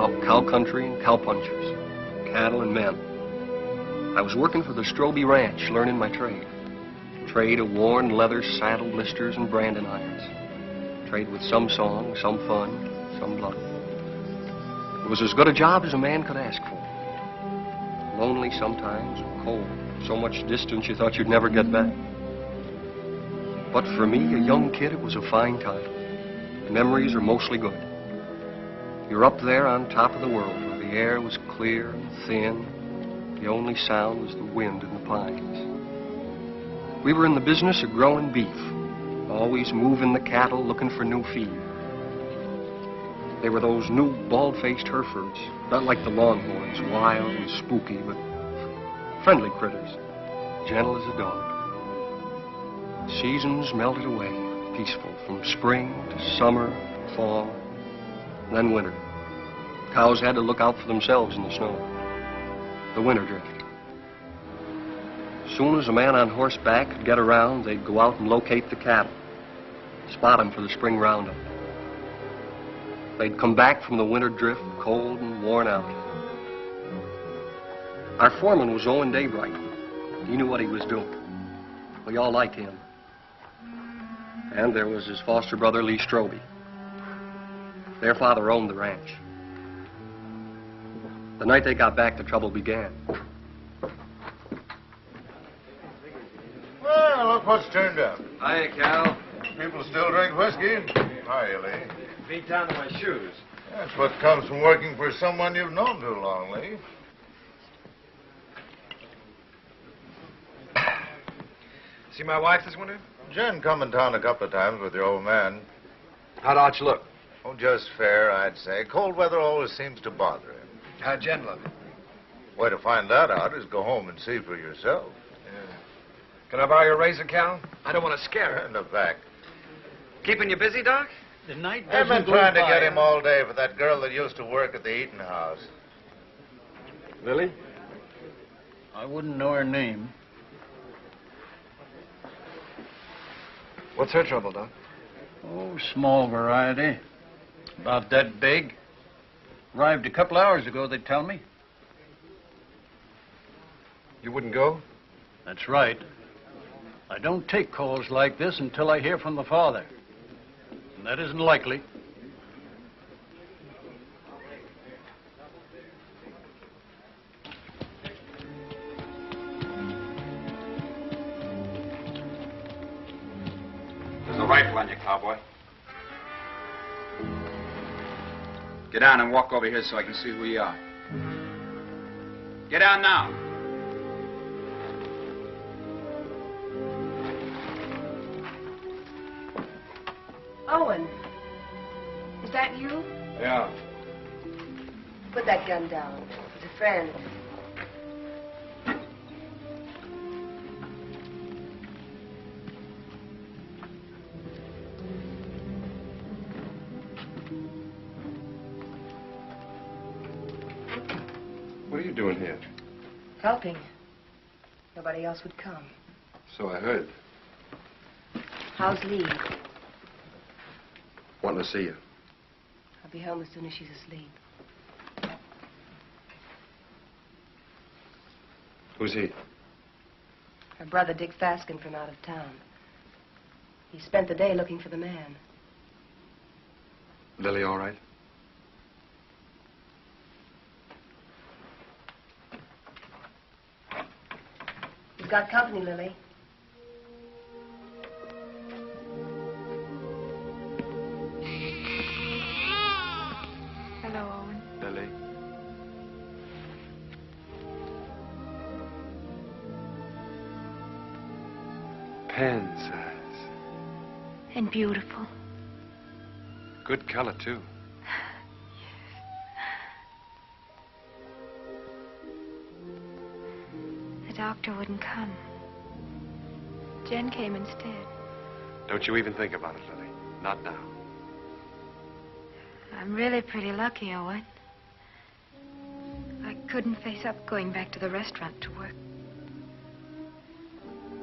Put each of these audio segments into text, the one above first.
about cow country and cowpunchers, cattle and men. I was working for the Strobie Ranch, learning my trade. Trade of worn leather saddle blisters and branding irons. Trade with some song, some fun, some blood. It was as good a job as a man could ask for. Lonely sometimes, cold. So much distance you thought you'd never get back. But for me, a young kid, it was a fine time. The memories are mostly good. You're up there on top of the world where the air was clear and thin. The only sound was the wind in the pines. We were in the business of growing beef, always moving the cattle, looking for new feed. They were those new bald-faced Herefords, not like the Longhorns, wild and spooky, but friendly critters, gentle as a dog. Seasons melted away, peaceful, from spring to summer, fall, and then winter. Cows had to look out for themselves in the snow. The winter drift. As soon as a man on horseback could get around, they'd go out and locate the cattle, spot them for the spring roundup. They'd come back from the winter drift, cold and worn out. Our foreman was Owen Daybright. He knew what he was doing. We all liked him. And there was his foster brother, Lee Strobie. Their father owned the ranch. The night they got back, the trouble began. Well, look what's turned up. Hiya, Cal. People still drink whiskey. Hiya, Lee. Beat down to my shoes. That's what comes from working for someone you've known too long, Lee. See my wife this winter? Jen come in town a couple of times with your old man. How'd Arch look? Oh, just fair, I'd say. Cold weather always seems to bother him. How'd Jen look? Way to find that out is go home and see for yourself. Yeah. Can I borrow your razor, Cal? I don't want to scare her. In the back. Keeping you busy, Doc? The night I've been doesn't go trying to by. get him all day for that girl that used to work at the eating house. Lily? I wouldn't know her name. What's her trouble, Doc? Oh, small variety. About that big. Arrived a couple hours ago, they tell me. You wouldn't go? That's right. I don't take calls like this until I hear from the father. And that isn't likely. There's a rifle on you, cowboy. Get down and walk over here so I can see who you are. Get down now. Owen, is that you? Yeah. Put that gun down. It's a friend. What are you doing here? Helping. Nobody else would come. So I heard. How's Lee? Wanting to see you. I'll be home as soon as she's asleep. Who's he? Her brother, Dick Fasken, from out of town. He spent the day looking for the man. Lily all right? He's got company, Lily. Hello, Owen. Lily. Pen size. And beautiful. Good color, too. The doctor wouldn't come. Jen came instead. Don't you even think about it, Lily. Not now. I'm really pretty lucky, Owen. I couldn't face up going back to the restaurant to work.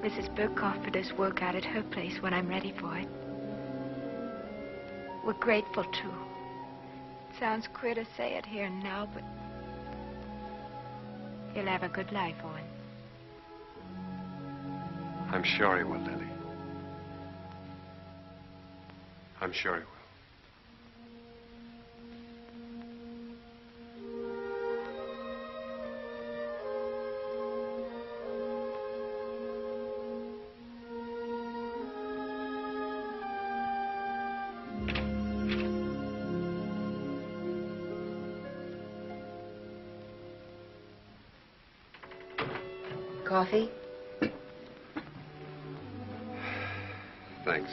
Mrs. Burke offered us work out at her place when I'm ready for it. We're grateful, too. sounds queer to say it here and now, but he'll have a good life, Owen. I'm sure he will, Lily. I'm sure he will. Coffee? Thanks.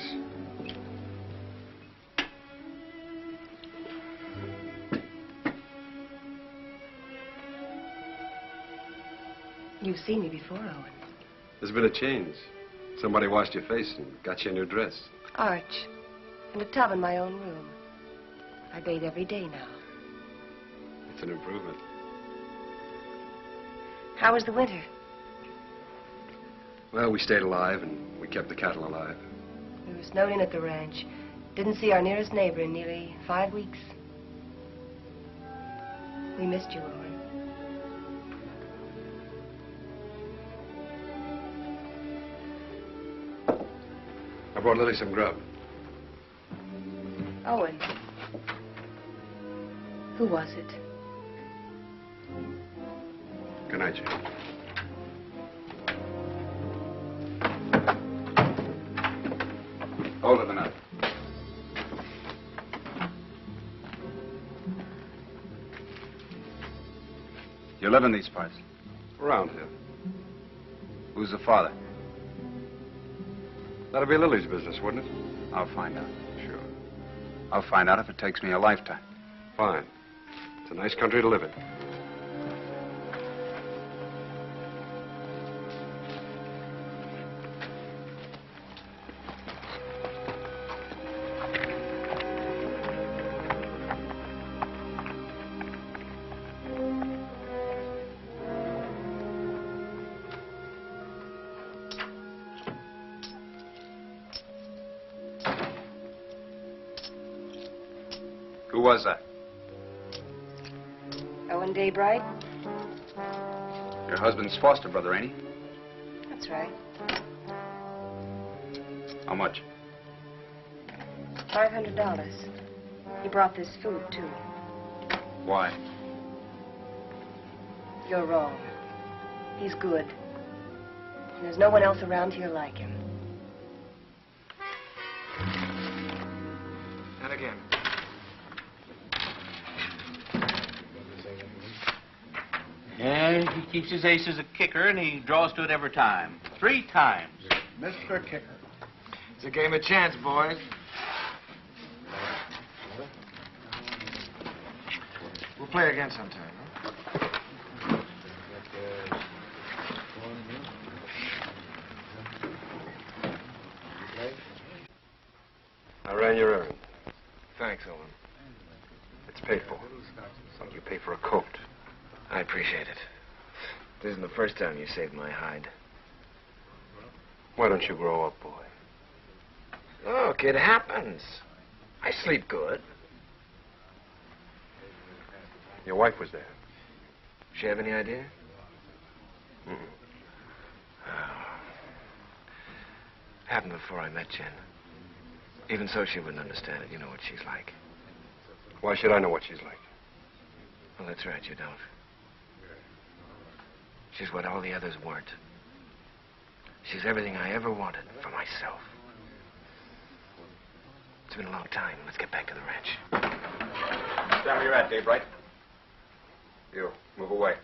You've seen me before, Owen. There's been a change. Somebody washed your face and got you a new dress. Arch. And a tub in my own room. I bathe every day now. It's an improvement. How was the winter? Well, we stayed alive and we kept the cattle alive. We were snowed in at the ranch. Didn't see our nearest neighbor in nearly 5 weeks. We missed you, Owen. I brought Lily some grub. Owen. Who was it? Good night, Jane. Hold it a minute. You live in these parts? Around here. Who's the father? That'll be Lily's business, wouldn't it? I'll find out. Sure. I'll find out if it takes me a lifetime. Fine. It's a nice country to live in. Who was that? Owen Daybright? Your husband's foster brother, ain't he? That's right. How much? $500. He brought this food, too. Why? You're wrong. He's good. And there's no one else around here like him. And again. Yeah, he keeps his ace as a kicker, and he draws to it every time. 3 times. Mr. Kicker. It's a game of chance, boys. We'll play again sometime, huh? I ran your errand. Thanks, Owen. It's paid for. Like you pay for a coat. I appreciate it. This isn't the first time you saved my hide. Why don't you grow up, boy? Look, it happens. I sleep good. Your wife was there. She have any idea? Mm-mm. Happened before I met Jen. Even so, she wouldn't understand it. You know what she's like. Why should I know what she's like? Well, that's right, you don't. She's what all the others weren't. She's everything I ever wanted for myself. It's been a long time. Let's get back to the ranch. Stand where you're at, Daybright. You, move away.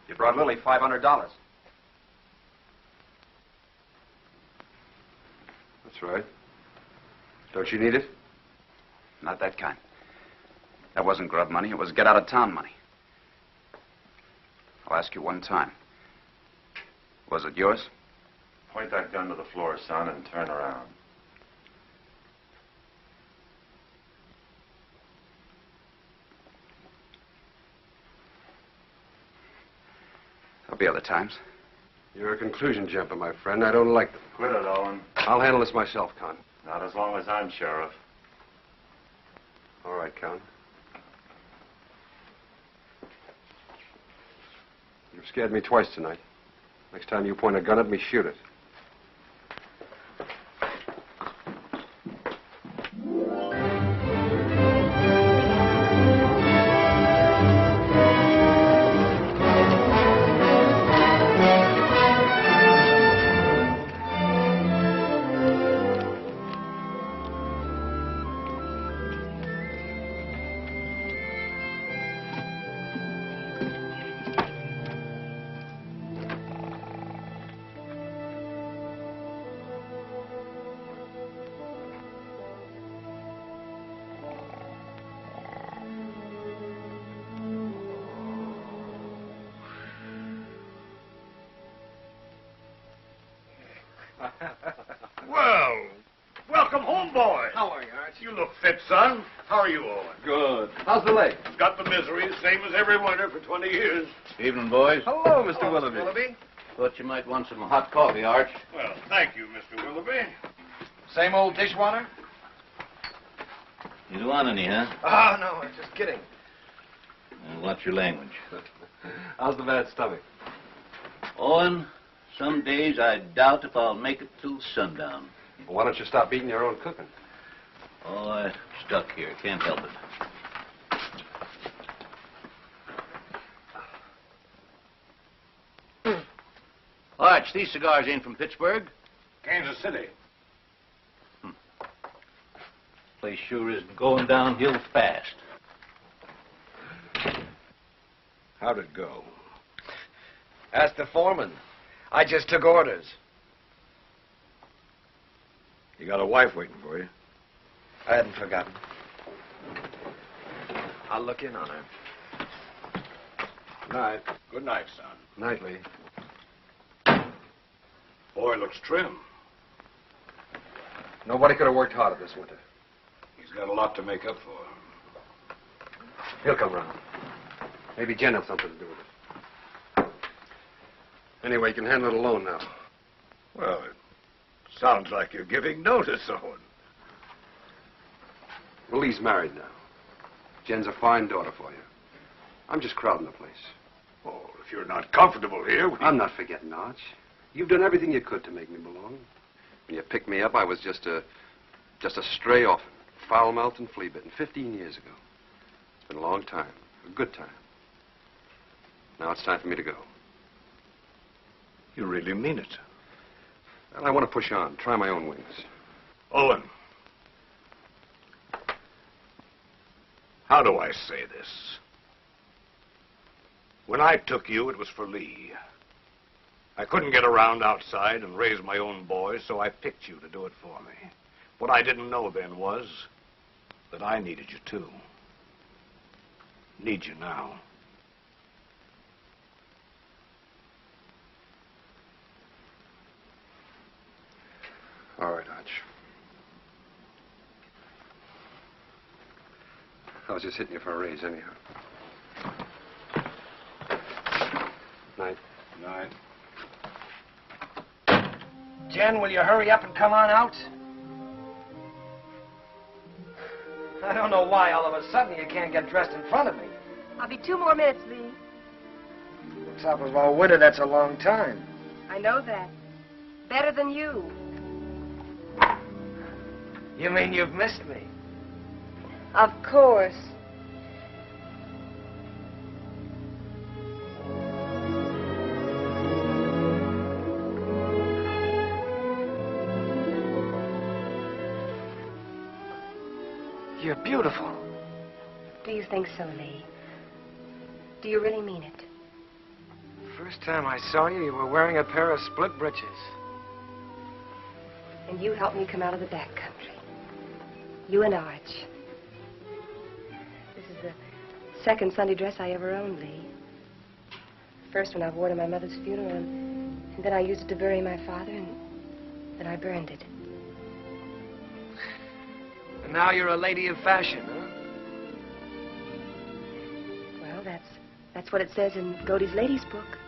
You brought Lily $500. That's right. Don't you need it? Not that kind. That wasn't grub money. It was get-out-of-town money. I'll ask you one time. Was it yours? Point that gun to the floor, son, and turn around. There'll be other times. You're a conclusion jumper, my friend. I don't like them. Quit it, Owen. I'll handle this myself, Con. Not as long as I'm sheriff. All right, Con. You've scared me twice tonight. Next time you point a gun at me, shoot it. Well, welcome home, boy. How are you, Arch? You look fit, son. How are you, Owen? Good. How's the leg? Got the misery, same as every winter for 20 years. Evening, boys. Hello, Mr. Willoughby. Willoughby? Thought you might want some hot coffee, Arch. Well, thank you, Mr. Willoughby. Same old dishwater? You don't want any, huh? Oh, no, I'm just kidding. Watch your language. How's the bad stomach? Owen, some days I doubt if I'll make it till sundown. Well, why don't you stop eating your own cooking? Oh, I'm stuck here. Can't help it. Arch, these cigars ain't from Pittsburgh. Kansas City. Place sure is going downhill fast. How'd it go? Ask the foreman. I just took orders. You got a wife waiting for you. I hadn't forgotten. I'll look in on her. Night. Good night, son. Nightly. Boy looks trim. Nobody could have worked harder this winter. He's got a lot to make up for. He'll come round. Maybe Jen had something to do with it. Anyway, you can handle it alone now. Well, it sounds like you're giving notice, Owen. Well, Lee's married now. Jen's a fine daughter for you. I'm just crowding the place. Oh, if you're not comfortable here, I'm not forgetting, Arch. You've done everything you could to make me belong. When you picked me up, I was just a stray orphan, foul-mouthed and flea-bitten, 15 years ago. It's been a long time, a good time. Now it's time for me to go. You really mean it. Well, I want to push on, try my own wings. Owen. How do I say this? When I took you, it was for Lee. I couldn't get around outside and raise my own boys, so I picked you to do it for me. What I didn't know then was that I needed you too. Need you now. All right, Arch. I was just hitting you for a raise anyhow. Night. Night. Jen, will you hurry up and come on out? I don't know why all of a sudden you can't get dressed in front of me. I'll be 2 more minutes, Lee. On top of all winter, that's a long time. I know that. Better than you. You mean you've missed me? Of course. You're beautiful. Do you think so, Lee? Do you really mean it? First time I saw you, you were wearing a pair of split breeches. And you helped me come out of the back country. You and Arch. This is the second Sunday dress I ever owned, Lee. First when I wore to my mother's funeral, and then I used it to bury my father, and then I burned it. And now you're a lady of fashion, huh? Well, that's what it says in Godey's Ladies' Book.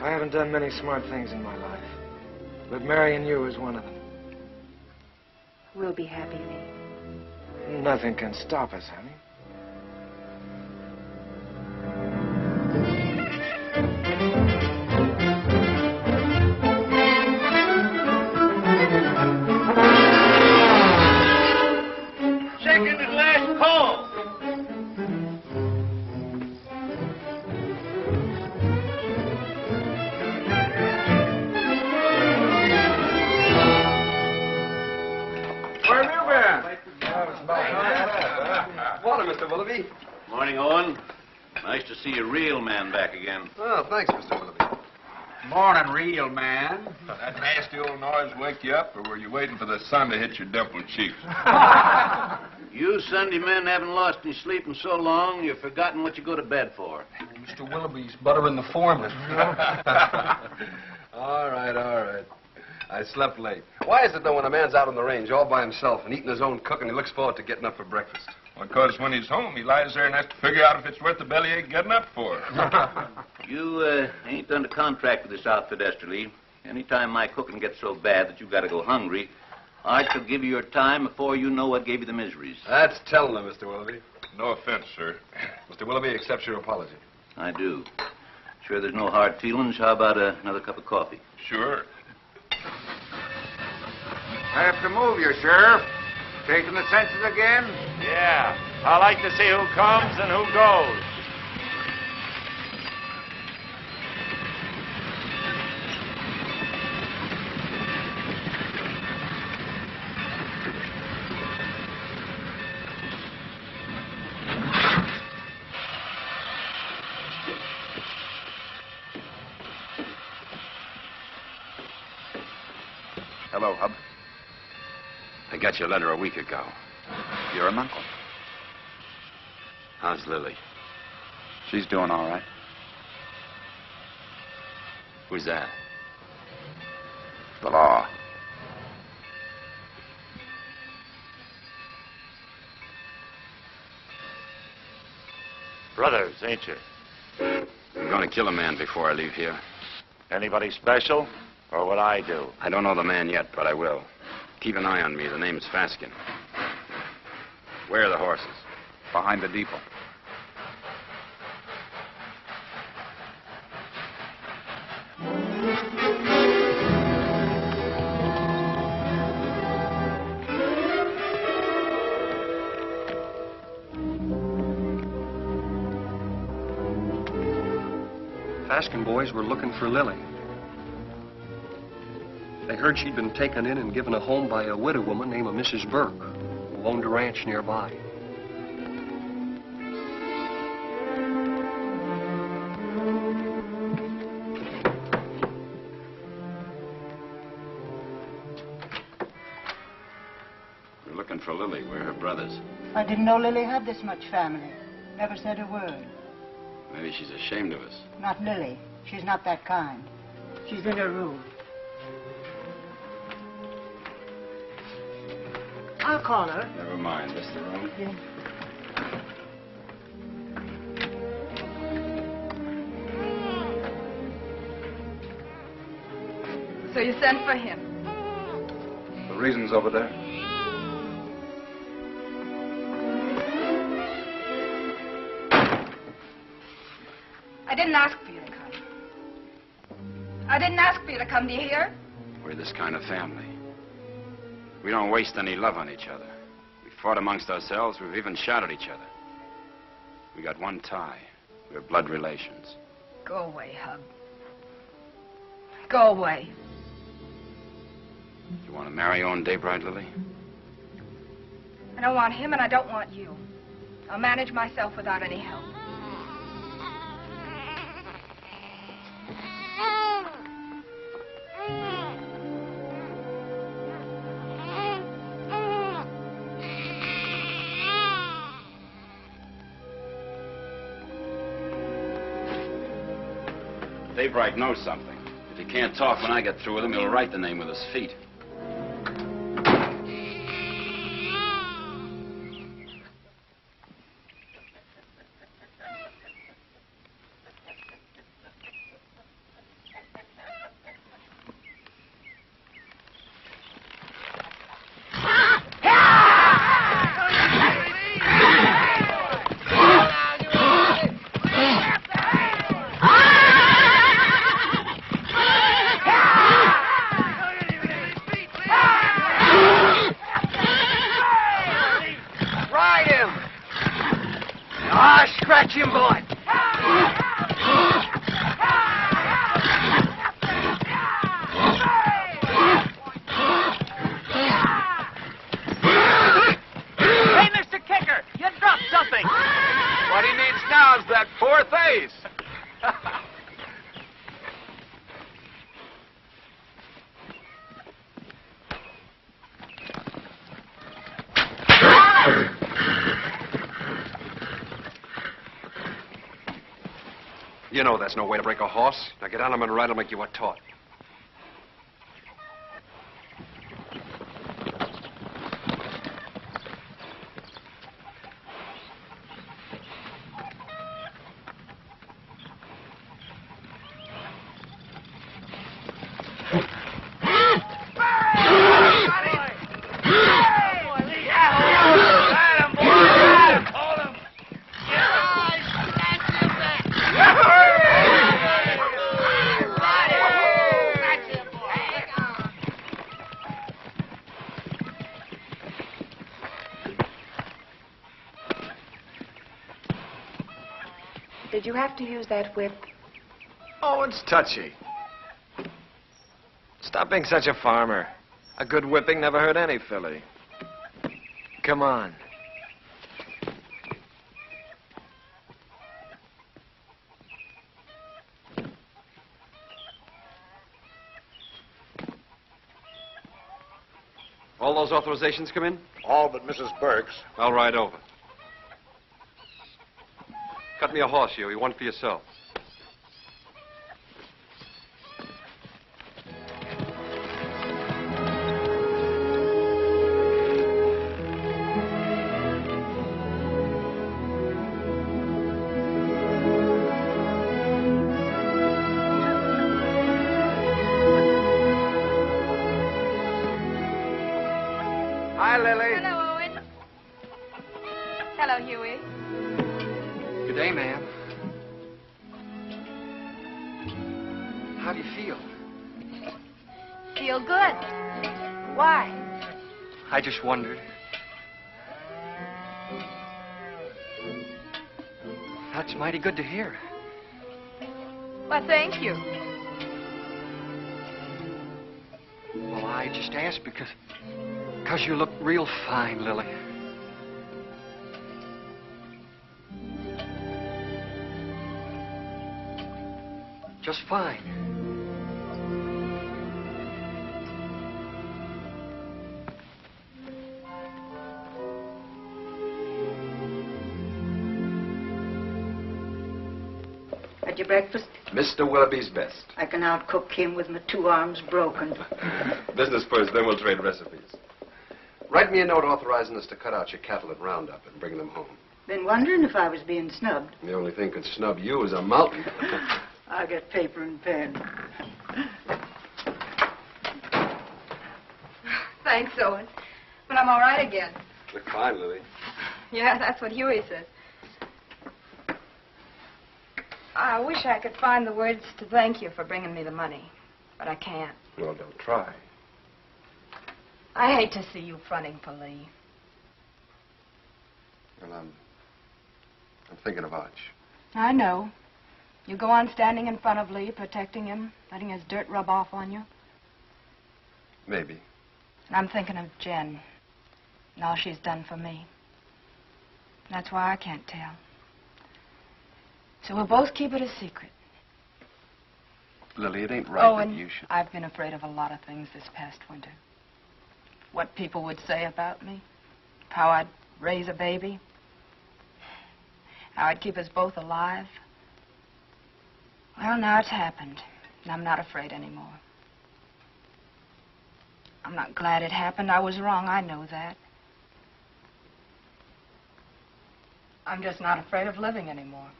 I haven't done many smart things in my life, but marrying you is one of them. We'll be happy, Lee. Nothing can stop us, honey. Second and last call. Where have you been? Water, Mr. Willoughby. Morning, Owen. Nice to see a real man back again. Oh, thanks, Mr. Willoughby. Morning, real man. That nasty old noise wake you up, or were you waiting for the sun to hit your dimpled cheeks? You Sunday men haven't lost any sleep in so long, you've forgotten what you go to bed for. Mr. Willoughby's buttering the foreman. All right. I slept late. Why is it, though, when a man's out on the range all by himself and eating his own cooking, he looks forward to getting up for breakfast? Because when he's home, he lies there and has to figure out if it's worth the bellyache getting up for. You ain't under contract with this outfit, Esterly. Anytime my cooking gets so bad that you've got to go hungry, I shall give you your time before you know what gave you the miseries. That's telling him, Mr. Willoughby. No offense, sir. Mr. Willoughby accepts your apology. I do. Sure there's no hard feelings. How about another cup of coffee? Sure. I have to move you, Sheriff. Taking the census again? Yeah. I like to see who comes and who goes. Hello, Hub. I got your letter a week ago. You're an uncle. How's Lily? She's doing all right. Who's that? The law. Brothers, ain't you? I'm going to kill a man before I leave here. Anybody special? Or what I do? I don't know the man yet, but I will. Keep an eye on me. The name's Fasken. Where are the horses? Behind the depot. Fasken boys were looking for Lily. They heard she'd been taken in and given a home by a widow woman named Mrs. Burke, who owned a ranch nearby. We're looking for Lily. We're her brothers. I didn't know Lily had this much family. Never said a word. Maybe she's ashamed of us. Not Lily. She's not that kind. She's in her room. I'll call her. Never mind. This the room? Yeah. So you sent for him? The reason's over there. I didn't ask for you to come. I didn't ask for you to come, do you hear? We're this kind of family. We don't waste any love on each other. We fought amongst ourselves. We've even shot at each other. We got one tie. We're blood relations. Go away, Hub. Go away. You want to marry Owen Daybright, Lily? I don't want him and I don't want you. I'll manage myself without any help. Daybright knows something. If he can't talk when I get through with him, he'll write the name with his feet. You know that's no way to break a horse. Now get on him and ride him like you were taught. Did you have to use that whip? Oh, it's touchy. Stop being such a farmer. A good whipping never hurt any filly. Come on. All those authorizations come in? All but Mrs. Burke's. I'll ride over. Cut me a horse, Huey. One for yourself. Hi, Lily. Hello, Owen. Hello, Huey. Good day, ma'am. How do you feel? Feel good. Why? I just wondered. That's mighty good to hear. Well, thank you. Well, I just asked because you look real fine, Lily. Just fine. Had your breakfast? Mr. Willoughby's best. I can outcook him with my 2 arms broken. Business first, then we'll trade recipes. Write me a note authorizing us to cut out your cattle at Roundup and bring them home. Been wondering if I was being snubbed. The only thing could snub you is a mountain. I'll get paper and pen. Thanks, Owen. But I'm all right again. Look fine, Lily. Yeah, that's what Huey says. I wish I could find the words to thank you for bringing me the money, but I can't. Well, don't try. I hate to see you fronting for Lee. Well, I'm thinking of Arch. I know. You go on standing in front of Lee, protecting him, letting his dirt rub off on you. Maybe. And I'm thinking of Jen and all she's done for me. That's why I can't tell. So we'll both keep it a secret. Lily, it ain't right Owen, that you should... I've been afraid of a lot of things this past winter. What people would say about me. How I'd raise a baby. How I'd keep us both alive. Well, now it's happened, and I'm not afraid anymore. I'm not glad it happened. I was wrong. I know that. I'm just not afraid of living anymore.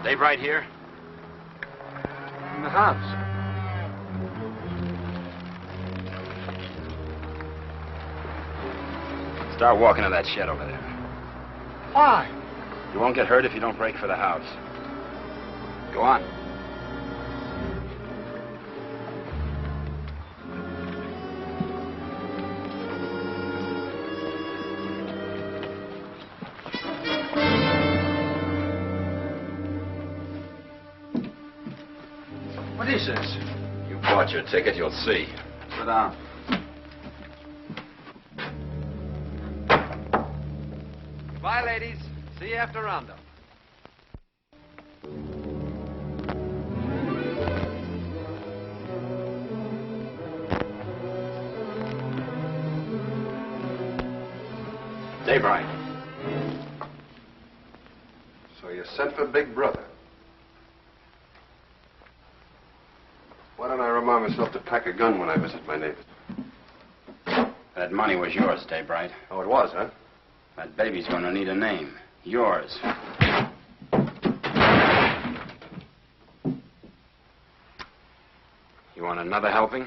Daybright here? In the house. Start walking to that shed over there. Why? You won't get hurt if you don't break for the house. Go on. What is this? You bought your ticket, you'll see. Sit down. Goodbye, ladies. See you after Roundup. Daybright. sent for Big Brother. Why don't I remind myself to pack a gun when I visit my neighbors? That money was yours, Daybright. Oh, it was, huh? That baby's going to need a name. Yours. You want another helping?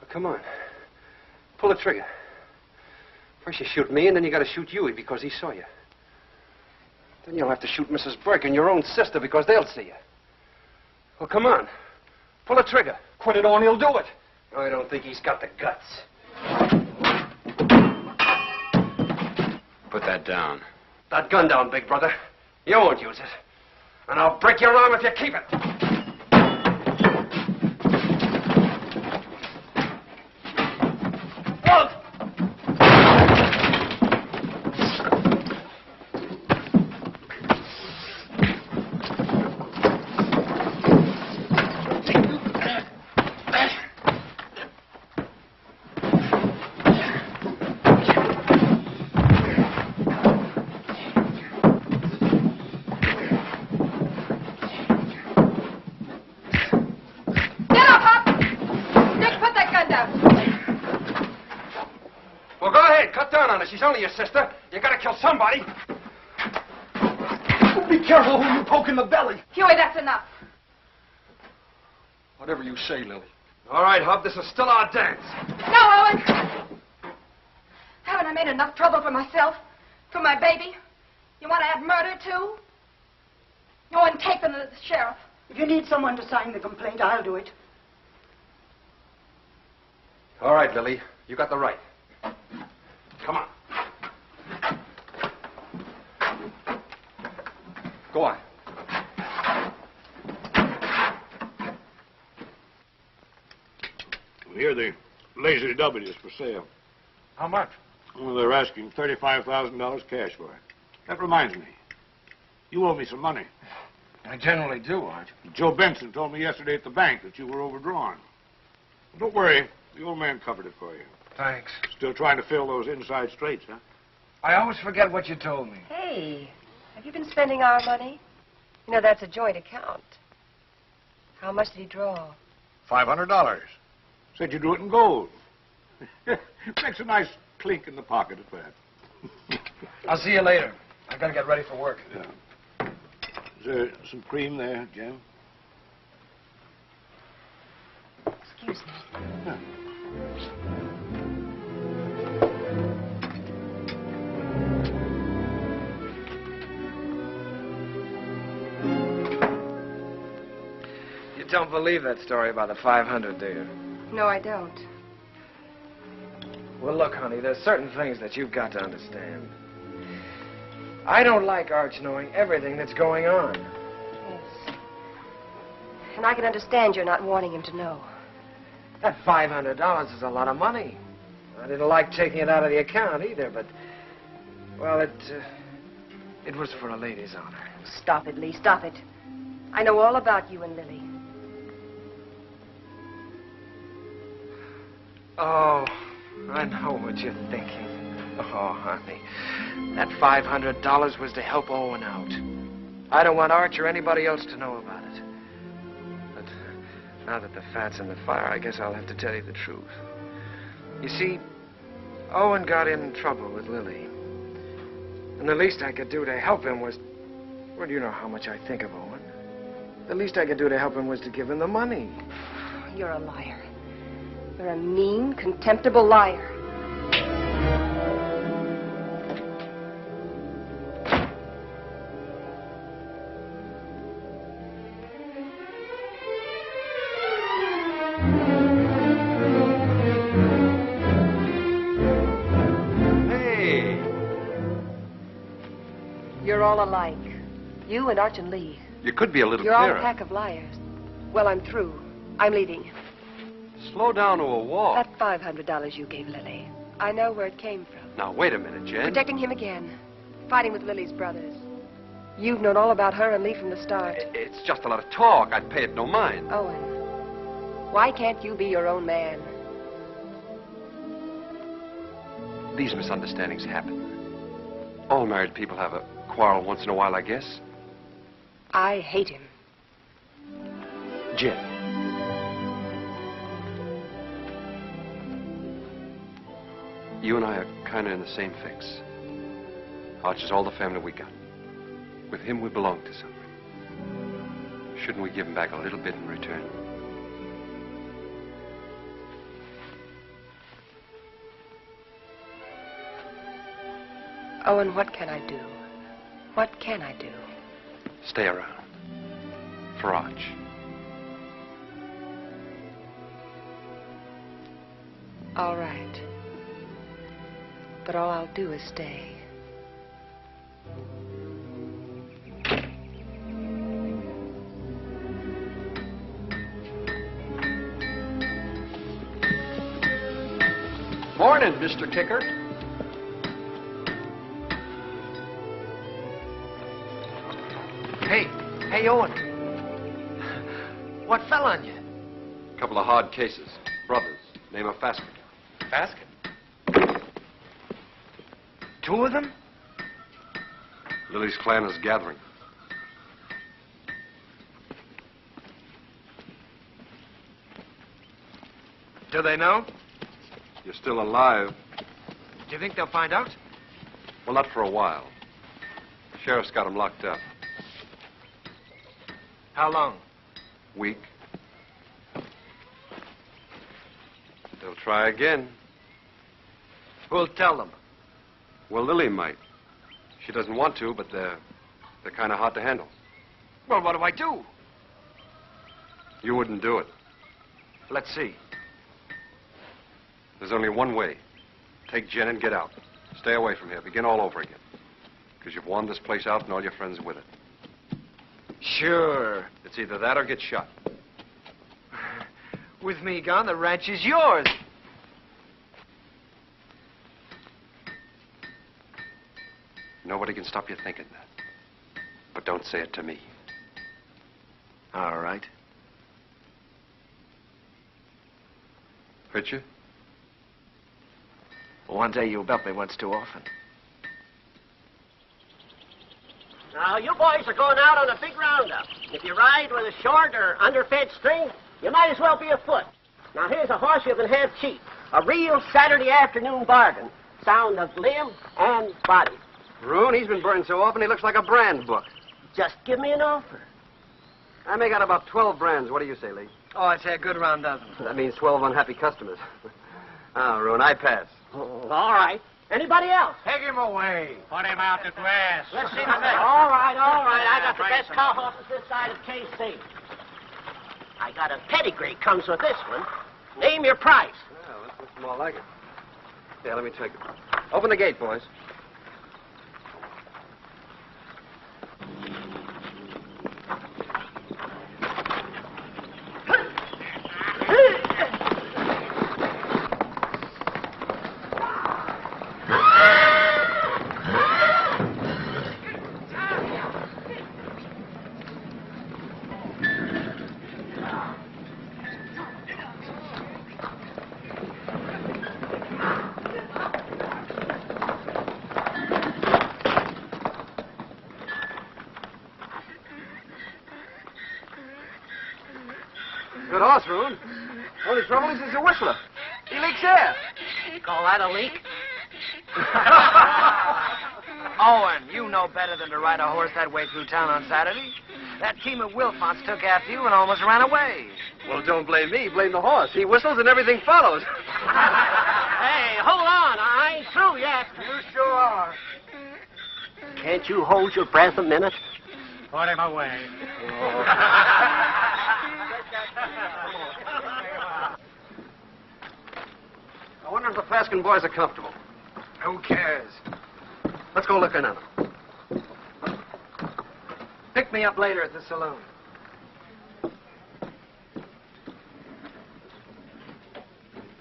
Well, come on. Pull the trigger. First you shoot me, and then you got to shoot Huey because he saw you. Then you'll have to shoot Mrs. Burke and your own sister because they'll see you. Well, come on. Pull the trigger. Quit it or he'll do it. I don't think he's got the guts. Put that down. That gun down, Big Brother. You won't use it. And I'll break your arm if you keep it. She's only your sister. You gotta kill somebody. Be careful who you poke in the belly. Huey, that's enough. Whatever you say, Lily. All right, Hub, this is still our dance. No, Owen. Haven't I made enough trouble for myself? For my baby? You want to add murder, too? Go and take them to the sheriff. If you need someone to sign the complaint, I'll do it. All right, Lily. You got the right. Come on. Go on. Here, the Lazy W is for sale. How much? Well, they're asking $35,000 cash for it. That reminds me. You owe me some money. I generally do, Art. Joe Benson told me yesterday at the bank that you were overdrawn. Well, don't worry. The old man covered it for you. Thanks. Still trying to fill those inside straights, huh? I always forget what you told me. Hey, have you been spending our money? You know, that's a joint account. How much did he draw? $500. Said you do it in gold. Makes a nice clink in the pocket at that. I'll see you later. I've got to get ready for work. Yeah. Is there some cream there, Jen? Excuse me. Yeah. You don't believe that story about the 500, do you? No, I don't. Well, look, honey, there's certain things that you've got to understand. I don't like Arch knowing everything that's going on. Yes. And I can understand you're not wanting him to know. That $500 is a lot of money. I didn't like taking it out of the account either, but, well, it was for a lady's honor. Stop it, Lee, stop it. I know all about you and Lily. Oh, I know what you're thinking. Oh, honey, that $500 was to help Owen out. I don't want Arch or anybody else to know about it. But now that the fat's in the fire, I guess I'll have to tell you the truth. You see, Owen got in trouble with Lily. And the least I could do to help him was... Well, you know how much I think of Owen. The least I could do to help him was to give him the money. You're a liar. You're a mean, contemptible liar. Hey! You're all alike. You and Arch and Lee. You could be a little You're all clearer. a pack of liars. Well, I'm through. I'm leaving. Slow down to a walk. That $500 you gave Lily, I know where it came from. Now, wait a minute, Jen. Protecting him again. Fighting with Lily's brothers. You've known all about her and Lee from the start. It's just a lot of talk. I'd pay it no mind. Owen, why can't you be your own man? these misunderstandings happen. All married people have a quarrel once in a while, I guess. I hate him. Jen. You and I are kind of in the same fix. Archer's all the family we got. With him, we belong to something. Shouldn't we give him back a little bit in return? Owen, what can I do? What can I do? Stay around. For Arch. All right. But all I'll do is stay. Morning, Mr. Kicker. Hey, Owen. What fell on you? A couple of hard cases. Brothers. Name of Fasken. Fasken? Two of them? Lily's clan is gathering. Do they know? You're still alive. Do you think they'll find out? Well, not for a while. Sheriff's got them locked up. How long? Week. They'll try again. Who'll tell them? Well, Lily might. She doesn't want to, but they're kind of hard to handle. Well, what do I do? You wouldn't do it. Let's see. There's only one way. Take Jen and get out. Stay away from here. Begin all over again. Because you've worn this place out and all your friends with it. Sure. It's either that or get shot. With me gone, the ranch is yours. Nobody can stop you thinking that. But don't say it to me. All right. Hurt you? One day you'll bet me once too often. Now, you boys are going out on a big roundup. If you ride with a short or underfed string, you might as well be afoot. Now, here's a horse you can have cheap. A real Saturday afternoon bargain. Sound of limb and body. Rune, he's been burned so often he looks like a brand book. Just give me an offer. I make out about 12 brands. What do you say, Lee? Oh, I'd say a good round dozen. That means 12 unhappy customers. Oh, Rune, I pass. Oh, all right. Anybody else? Take him away. Put him out to grass. Let's see the next. All right. I got the best cow horses this side of KC. I got a pedigree comes with this one. Name your price. Well, this looks more like it. Yeah, let me take it. Open the gate, boys. Good horse, Rune. Only trouble is he's a whistler. He leaks air. Call that a leak? Owen, you know better than to ride a horse that way through town on Saturday. That team of Wilfonts took after you and almost ran away. Well, don't blame me. Blame the horse. He whistles and everything follows. Hey, hold on. I ain't through yet. You sure are. Can't you hold your breath a minute? Put him away. I wonder if the Fasken boys are comfortable. Who cares? Let's go look in on them. Pick me up later at the saloon.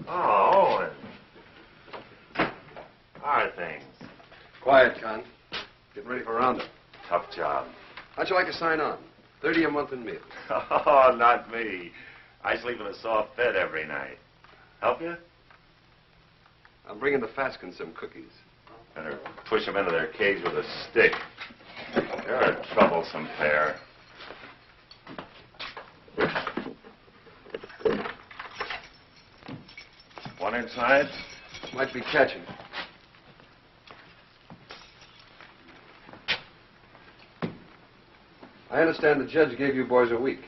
Oh, Owen. How are things? Quiet, Con. Getting ready for roundup. Tough job. How'd you like to sign on? 30 a month in meals. Oh, not me. I sleep in a soft bed every night. Help you? I'm bringing the Fasken some cookies. Better push them into their cage with a stick. They're a troublesome pair. One inside? Might be catching. I understand the judge gave you boys a week.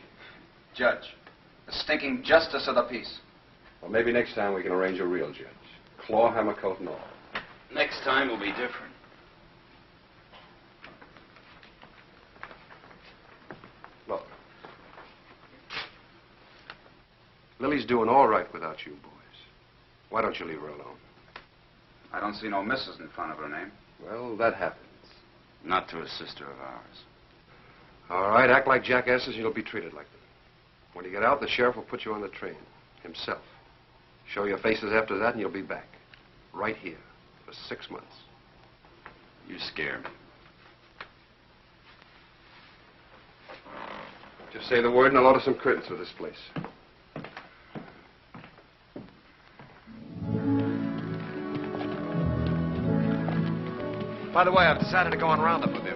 Judge, the stinking justice of the peace. Well, maybe next time we can arrange a real judge. Claw, hammer, coat, and all. Next time will be different. Look. Lily's doing all right without you boys. Why don't you leave her alone? I don't see no missus in front of her name. Well, that happens. Not to a sister of ours. All right, act like jackasses and you'll be treated like them. When you get out, the sheriff will put you on the train. Himself. Show your faces after that and you'll be back. Right here. For 6 months. You scare me. Just say the word and I'll order some curtains for this place. By the way, I've decided to go on roundup with you.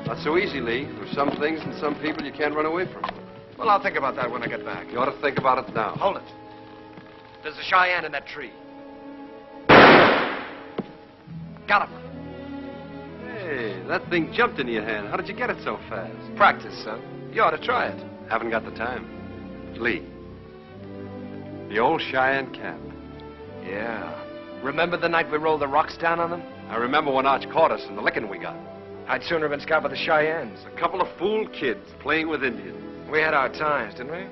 Not so easy, Lee. There's some things and some people you can't run away from. Well, I'll think about that when I get back. You ought to think about it now. Hold it. There's a Cheyenne in that tree. Got him. Hey, that thing jumped into your hand. How did you get it so fast? Practice, son. You ought to try it. Haven't got the time. Lee. The old Cheyenne cap. Yeah. Remember the night we rolled the rocks down on them? I remember when Arch caught us and the licking we got. I'd sooner have been scout with the Cheyennes. A couple of fool kids playing with Indians. We had our times, didn't we?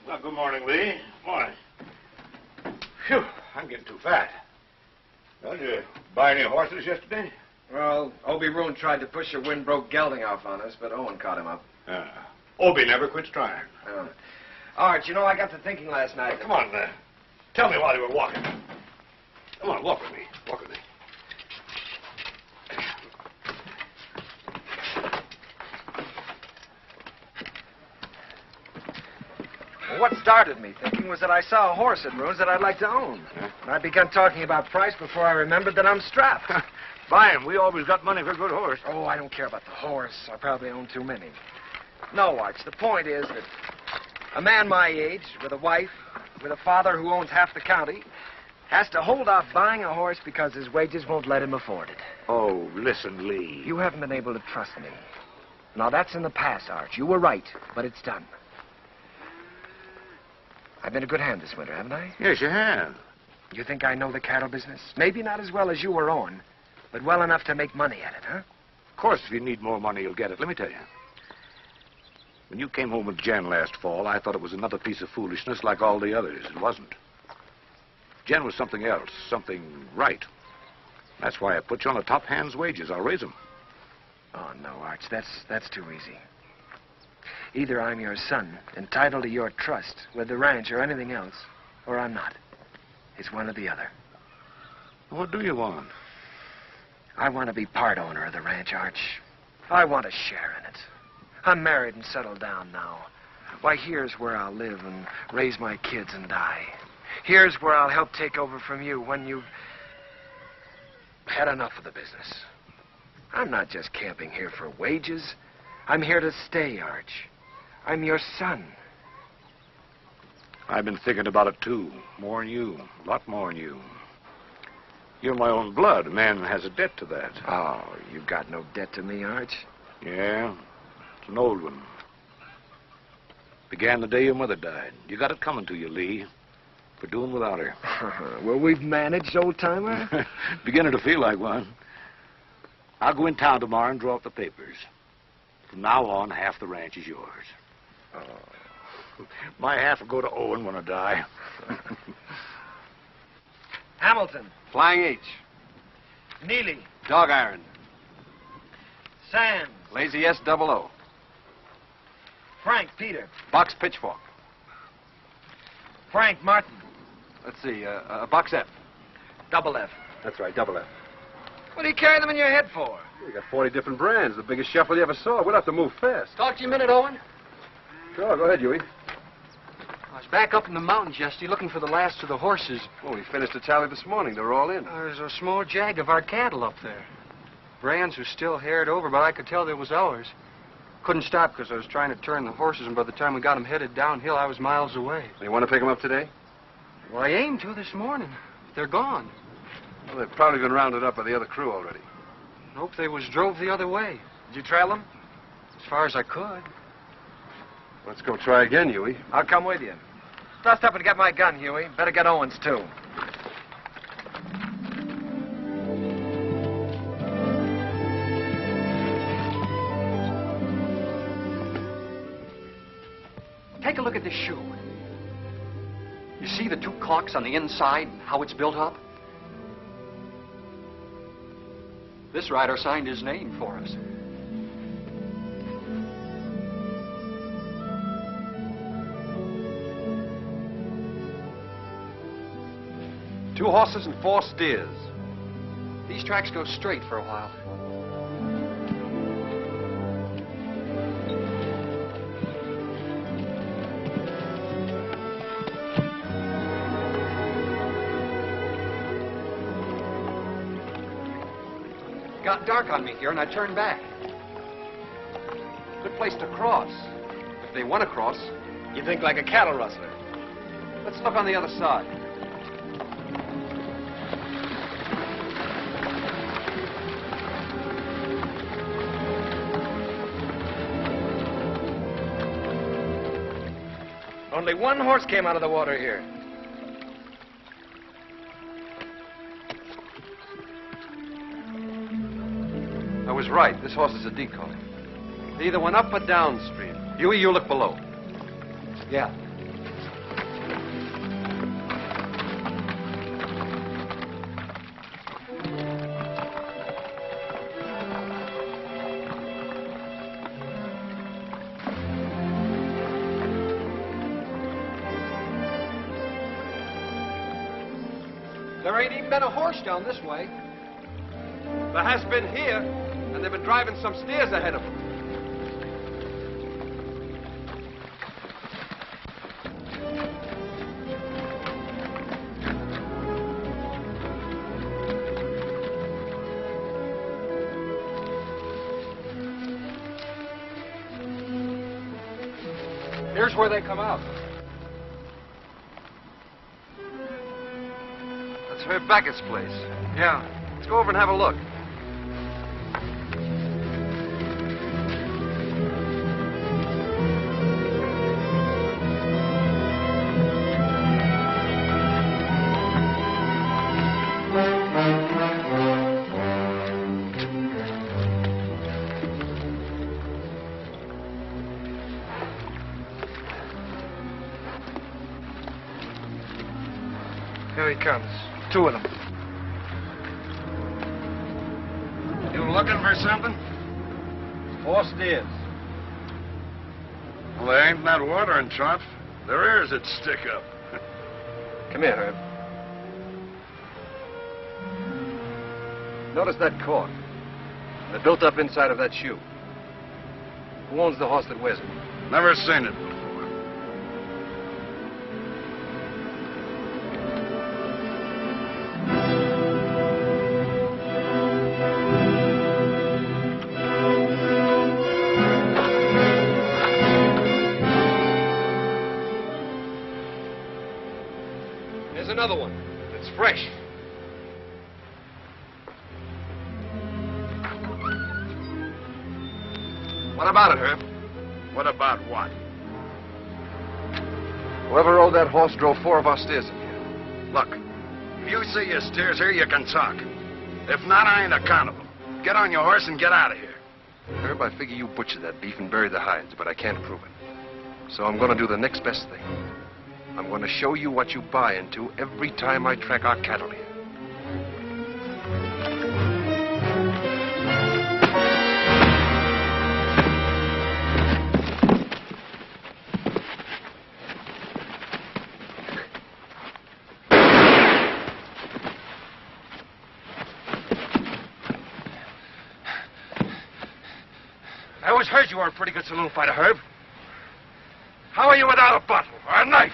Well, good morning, Lee. Morning. Phew, I'm getting too fat. Well, did you buy any horses yesterday? Well, Obie Rune tried to push a wind-broke gelding off on us, but Owen caught him up. Obie never quits trying. Arch, you know, I got to thinking last night. Come on, tell me while you were walking. Come on, walk with me. Walk with me. What started me thinking was that I saw a horse at Rune's that I'd like to own. And I began talking about price before I remembered that I'm strapped. Buy him. We always got money for a good horse. Oh, I don't care about the horse. I probably own too many. No, Arch, the point is that a man my age, with a wife, with a father who owns half the county, has to hold off buying a horse because his wages won't let him afford it. Oh, listen, Lee. You haven't been able to trust me. Now, that's in the past, Arch. You were right, but it's done. I've been a good hand this winter, haven't I? Yes, you have. You think I know the cattle business? Maybe not as well as you or Owen, but well enough to make money at it, huh? Of course, if you need more money, you'll get it. Let me tell you. When you came home with Jen last fall, I thought it was another piece of foolishness like all the others. It wasn't. Jen was something else, something right. That's why I put you on a top hand's wages. I'll raise them. Oh, no, Arch, that's too easy. Either I'm your son, entitled to your trust with the ranch or anything else, or I'm not. It's one or the other. What do you want? I want to be part owner of the ranch, Arch. I want a share in it. I'm married and settled down now. Why, here's where I'll live and raise my kids and die. Here's where I'll help take over from you when you've had enough of the business. I'm not just camping here for wages. I'm here to stay, Arch. I'm your son. I've been thinking about it, too. More than you. A lot more than you. You're my own blood. A man has a debt to that. Oh, you've got no debt to me, Arch. Yeah, it's an old one. Began the day your mother died. You got it coming to you, Lee, for doing without her. Well, we've managed, old-timer. Beginning to feel like one. I'll go in town tomorrow and draw up the papers. From now on, half the ranch is yours. Oh. My half will go to Owen when I die. Hamilton. Flying H. Neely. Dog iron. Sands. Lazy S-00. Frank Peter. Box pitchfork. Frank Martin. Let's see, box F. Double F. That's right, double F. What do you carry them in your head for? You got 40 different brands, the biggest shuffle you ever saw. We'll have to move fast. Talk to you a minute, Owen. Sure, go ahead, Huey. I was back up in the mountains yesterday looking for the last of the horses. Well, we finished the tally this morning. They're all in. There's a small jag of our cattle up there. Brands were still haired over, but I could tell they was ours. Couldn't stop because I was trying to turn the horses, and by the time we got them headed downhill, I was miles away. You want to pick them up today? Well, I aimed to this morning. They're gone. Well, they've probably been rounded up by the other crew already. Nope, they was drove the other way. Did you trail them? As far as I could. Let's go try again, Huey. I'll come with you. Dust up and get my gun, Huey. Better get Owen's, too. Take a look at this shoe. You see the two caulks on the inside and how it's built up? This rider signed his name for us. Two horses and 4 steers. These tracks go straight for a while. Got dark on me here, and I turned back. Good place to cross. If they want to cross. You think like a cattle rustler. Let's look on the other side. Only one horse came out of the water here. I was right. This horse is a decoy. They either went up or downstream. Huey, you look below. Yeah. There ain't even been a horse down this way. There has been here, and they've been driving some steers ahead of them. Here's where they come out. That's Herb Backett's place. Yeah. Let's go over and have a look. Here he comes. 2 of them. You looking for something? 4 steers. Well, there ain't that watering trough. Their ears would stick up. Come here, Herb. Notice that cork. They're built up inside of that shoe. Who owns the horse that wears it? Never seen it before. Here's another one. It's fresh. What about it, Herb? What about what? Whoever rode that horse drove 4 of our steers in here. Look, if you see your steers here, you can talk. If not, I ain't accountable. Get on your horse and get out of here. Herb, I figure you butchered that beef and buried the hides, but I can't prove it. So I'm going to do the next best thing. I'm going to show you what you buy into every time I track our cattle here. I always heard you were a pretty good saloon fighter, Herb. How are you without a bottle or a knife?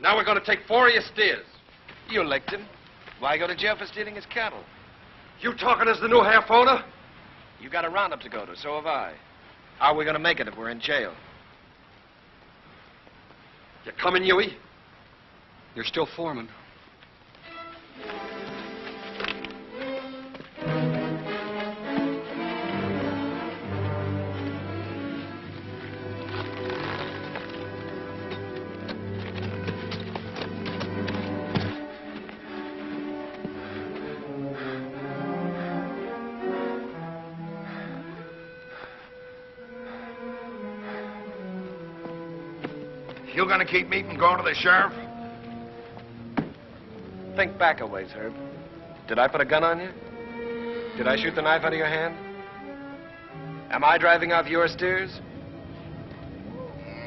Now we're going to take 4 of your steers. You licked him. Why go to jail for stealing his cattle? You talking as the new half owner? You got a roundup to go to, so have I. How are we going to make it if we're in jail? You coming, Huey? You're still foreman. You gonna keep me from going to the sheriff? Think back a ways, Herb. Did I put a gun on you? Did I shoot the knife out of your hand? Am I driving off your steers?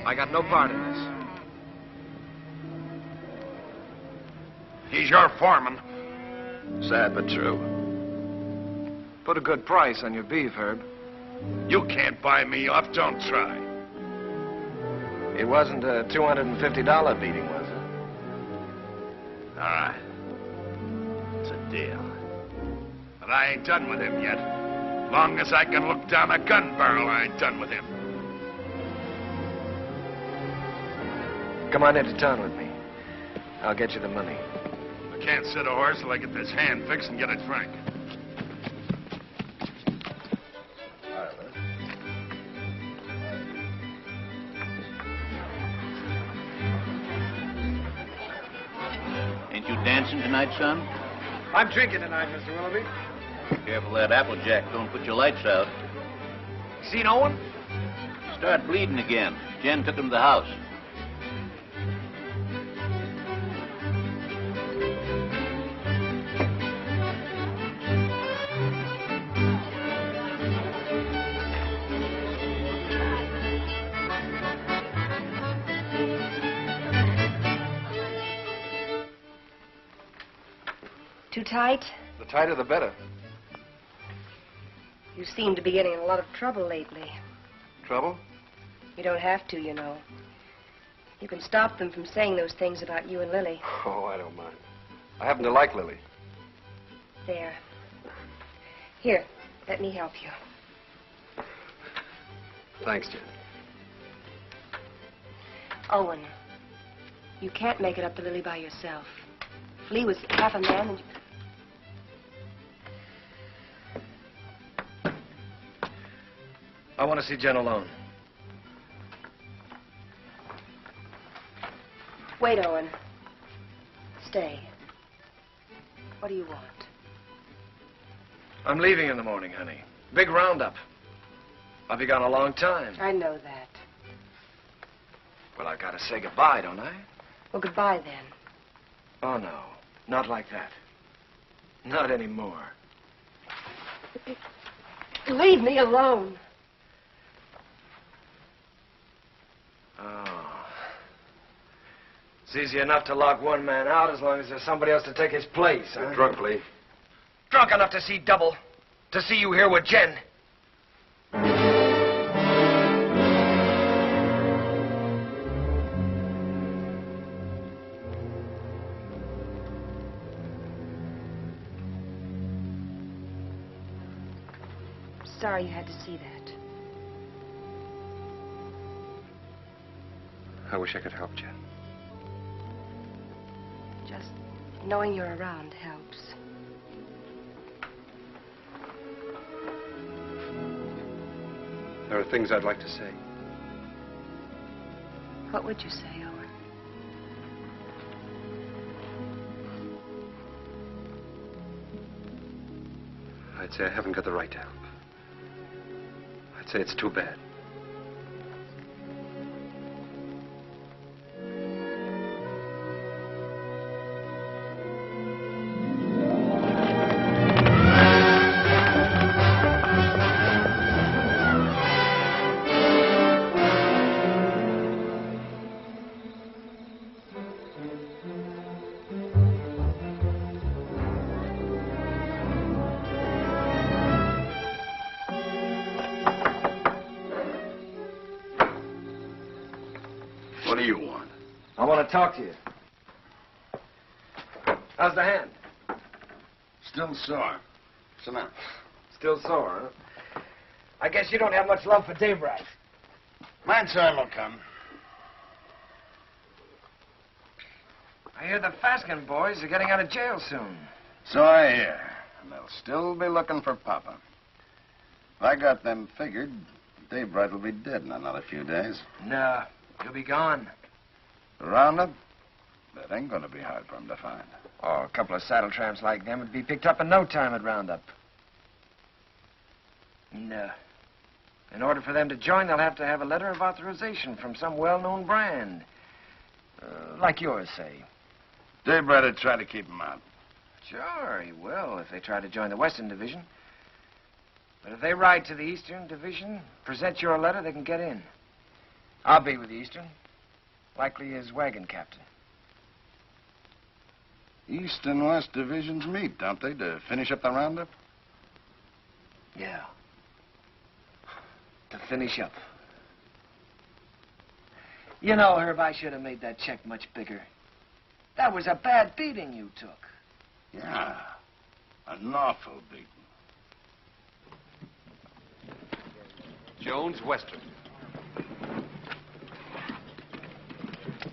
I got no part in this. He's your foreman. Sad but true. Put a good price on your beef, Herb. You can't buy me off, don't try. It wasn't a $250 beating, was it? All right. It's a deal. But I ain't done with him yet. Long as I can look down a gun barrel, I ain't done with him. Come on into town with me. I'll get you the money. I can't sit a horse till I get this hand fixed and get it frank. Ain't you dancing tonight, son? I'm drinking tonight, Mr. Willoughby. Careful that Applejack don't put your lights out. Seen Owen? Start bleeding again. Jen took him to the house. Too tight? The tighter, the better. You seem to be getting in a lot of trouble lately. Trouble? You don't have to, you know. You can stop them from saying those things about you and Lily. Oh, I don't mind. I happen to like Lily. There. Here, let me help you. Thanks, Jen. Owen, you can't make it up to Lily by yourself. If Lee was half a man and... I want to see Jen alone. Wait, Owen. Stay. What do you want? I'm leaving in the morning, honey. Big roundup. I'll be gone a long time. I know that. Well, I gotta say goodbye, don't I? Well, goodbye then. Oh, no. Not like that. Not anymore. Leave me alone. Oh. It's easy enough to lock one man out as long as there's somebody else to take his place, huh? You're drunk, Lee. Drunk enough to see double. To see you here with Jen. sorry you had to see that. I wish I could help, Jen. Just knowing you're around helps. There are things I'd like to say. What would you say, Owen? I'd say I haven't got the right to help. I'd say it's too bad. What do you want? I want to talk to you. How's the hand? Still sore. Sit down. Still sore, huh? I guess you don't have much love for Daybright. My turn will come. I hear the Fasken boys are getting out of jail soon. So I hear. And they'll still be looking for Papa. If I got them figured, Daybright will be dead in another few days. No, he'll be gone. The roundup? That ain't gonna be hard for him to find. Oh, a couple of saddle tramps like them would be picked up in no time at roundup. No. In order for them to join, they'll have to have a letter of authorization from some well-known brand. Like yours, say. Daybright would try to keep him out. Sure, he will if they try to join the Western Division. But if they ride to the Eastern Division, present your letter, they can get in. I'll be with the Eastern. Likely as wagon captain. East and West divisions meet, don't they, to finish up the roundup? Yeah. To finish up. You know, Herb, I should have made that check much bigger. That was a bad beating you took. Yeah. An awful beating. Jones, Western.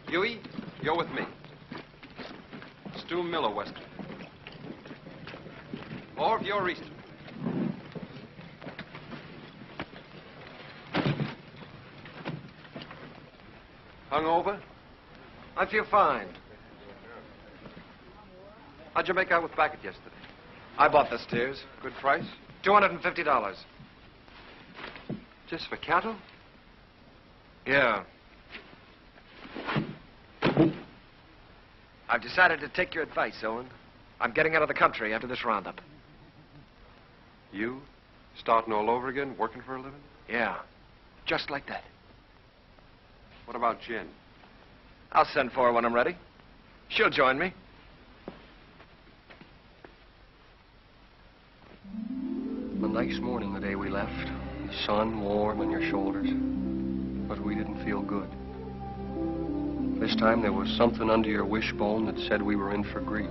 Huey, you're with me. Stu Miller, Western. Orv, you're Eastern. Hungover? I feel fine. How'd you make out with Backett yesterday? I bought the steers. Good price? $250. Just for cattle? Yeah. I've decided to take your advice, Owen. I'm getting out of the country after this roundup. You? Starting all over again, working for a living? Yeah. Just like that. What about Jen? I'll send for her when I'm ready. She'll join me. A nice morning the day we left. The sun warm on your shoulders. But we didn't feel good. This time there was something under your wishbone that said we were in for grief.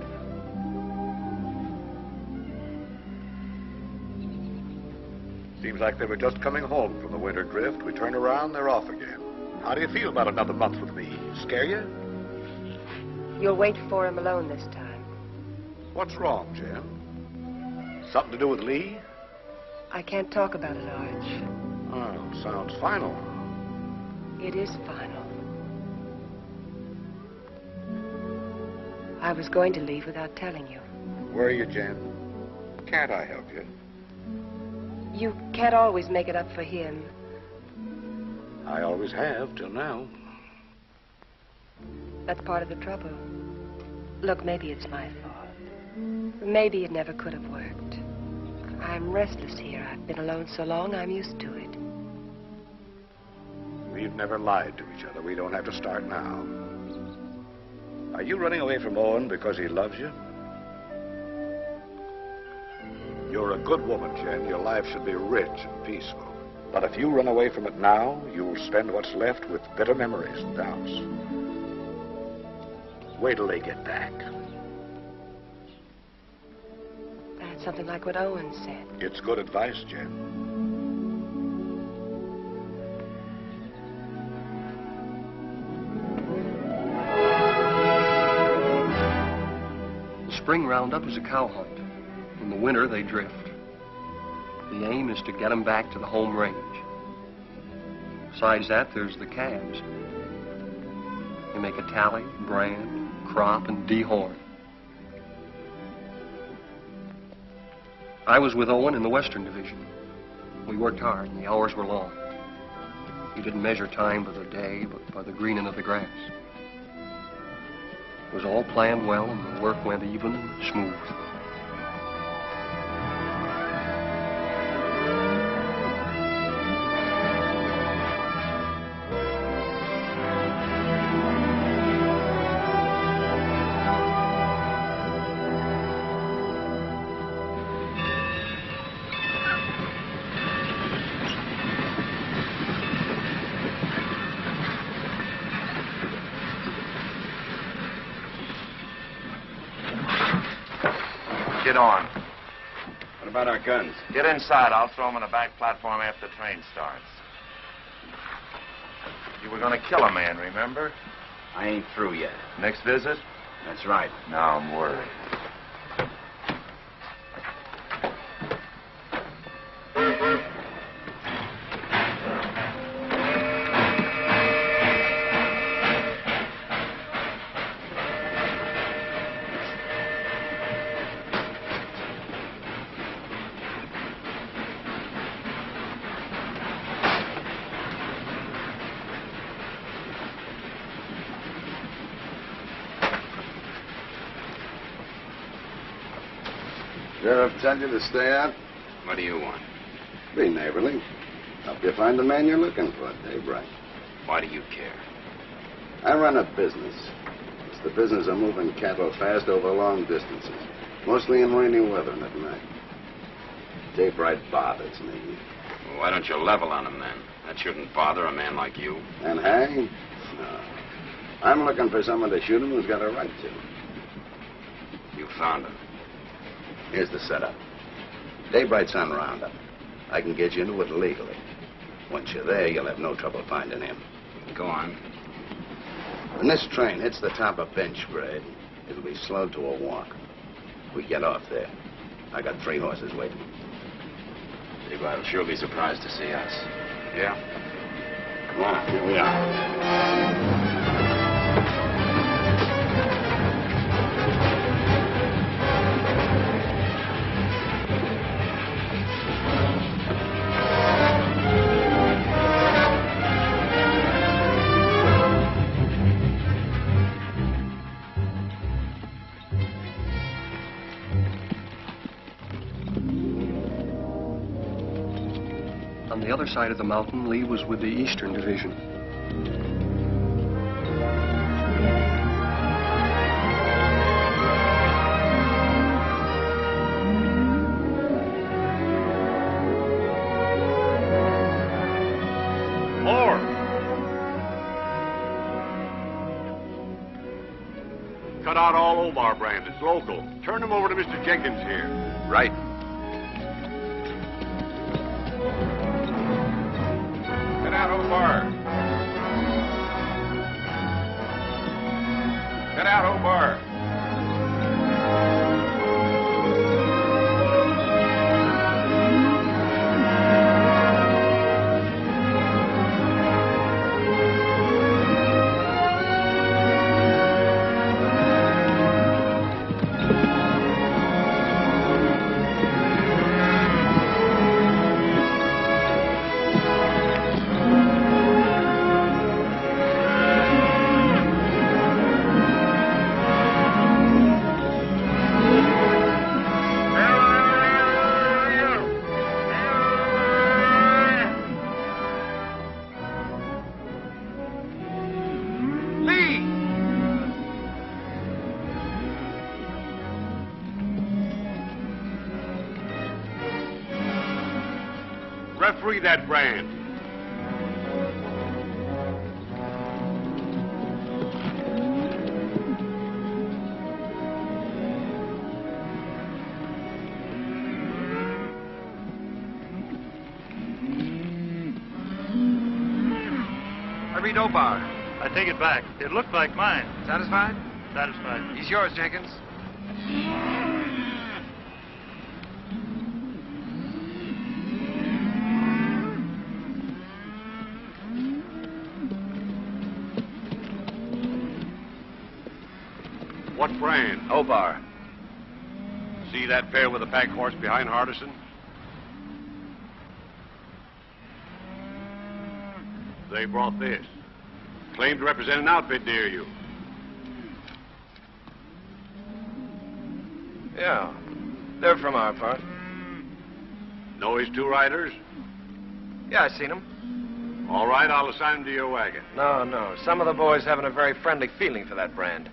Seems like they were just coming home from the winter drift. We turn around, they're off again. How do you feel about another month with me? Scare you? You'll wait for him alone this time. What's wrong, Jen? Something to do with Lee? I can't talk about it, Arch. Oh, sounds final. It is final. I was going to leave without telling you. Where are you, Jen? Can't I help you? You can't always make it up for him. I always have, till now. That's part of the trouble. Look, maybe it's my fault. Maybe it never could have worked. I'm restless here. I've been alone so long, I'm used to it. We've never lied to each other. We don't have to start now. Are you running away from Owen because he loves you? You're a good woman, Jen. Your life should be rich and peaceful. But if you run away from it now, you'll spend what's left with bitter memories and doubts. Wait till they get back. That's something like what Owen said. It's good advice, Jen. roundup is a cow hunt. In the winter, they drift. The aim is to get them back to the home range. Besides that, there's the calves. They make a tally, brand, crop, and dehorn. I was with Owen in the Western Division. We worked hard, and the hours were long. We didn't measure time by the day, but by the greening of the grass. It was all planned well, and the work went even and smooth. Get on. What about our guns? Get inside. I'll throw them on the back platform after the train starts. You were going to kill a man, remember? I ain't through yet. Next visit? That's right. Now I'm worried. Sheriff tell you to stay out? What do you want? Be neighborly. Help you find the man you're looking for, Daybright. Why do you care? I run a business. It's the business of moving cattle fast over long distances, mostly in rainy weather and at night. Daybright bothers me. Well, why don't you level on him then? That shouldn't bother a man like you. And hang? No. I'm looking for someone to shoot him who's got a right to. You found him. Here's the setup. Daybright's on roundup. I can get you into it legally. Once you're there, you'll have no trouble finding him. Go on. When this train hits the top of bench grade, it'll be slowed to a walk. We get off there. I got 3 horses waiting. Daybright will sure be surprised to see us. Yeah? Come on, here we are. On the other side of the mountain, Lee was with the Eastern Division. More! Cut out all Omar brand. It's local. Turn them over to Mr. Jenkins here. Right. Get out, Omar. Get out, Omar. Referee that brand. I read Omar. I take it back. It looked like mine. Satisfied? Satisfied. He's yours, Jenkins. What brand? Obar. See that pair with the pack horse behind Hardison? They brought this. Claimed to represent an outfit near you. Yeah. They're from our part. Know his two riders? Yeah, I seen them. All right, I'll assign them to your wagon. No. Some of the boys haven't a very friendly feeling for that brand.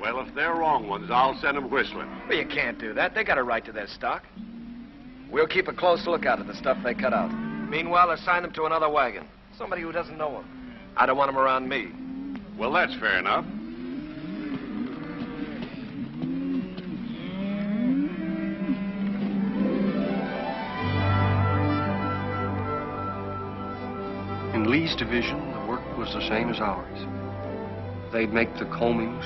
Well, if they're wrong ones, I'll send them whistling. Well, you can't do that. They got a right to their stock. We'll keep a close lookout at the stuff they cut out. Meanwhile, assign them to another wagon. Somebody who doesn't know them. I don't want them around me. Well, that's fair enough. In Lee's division, the work was the same as ours. They'd make the combings,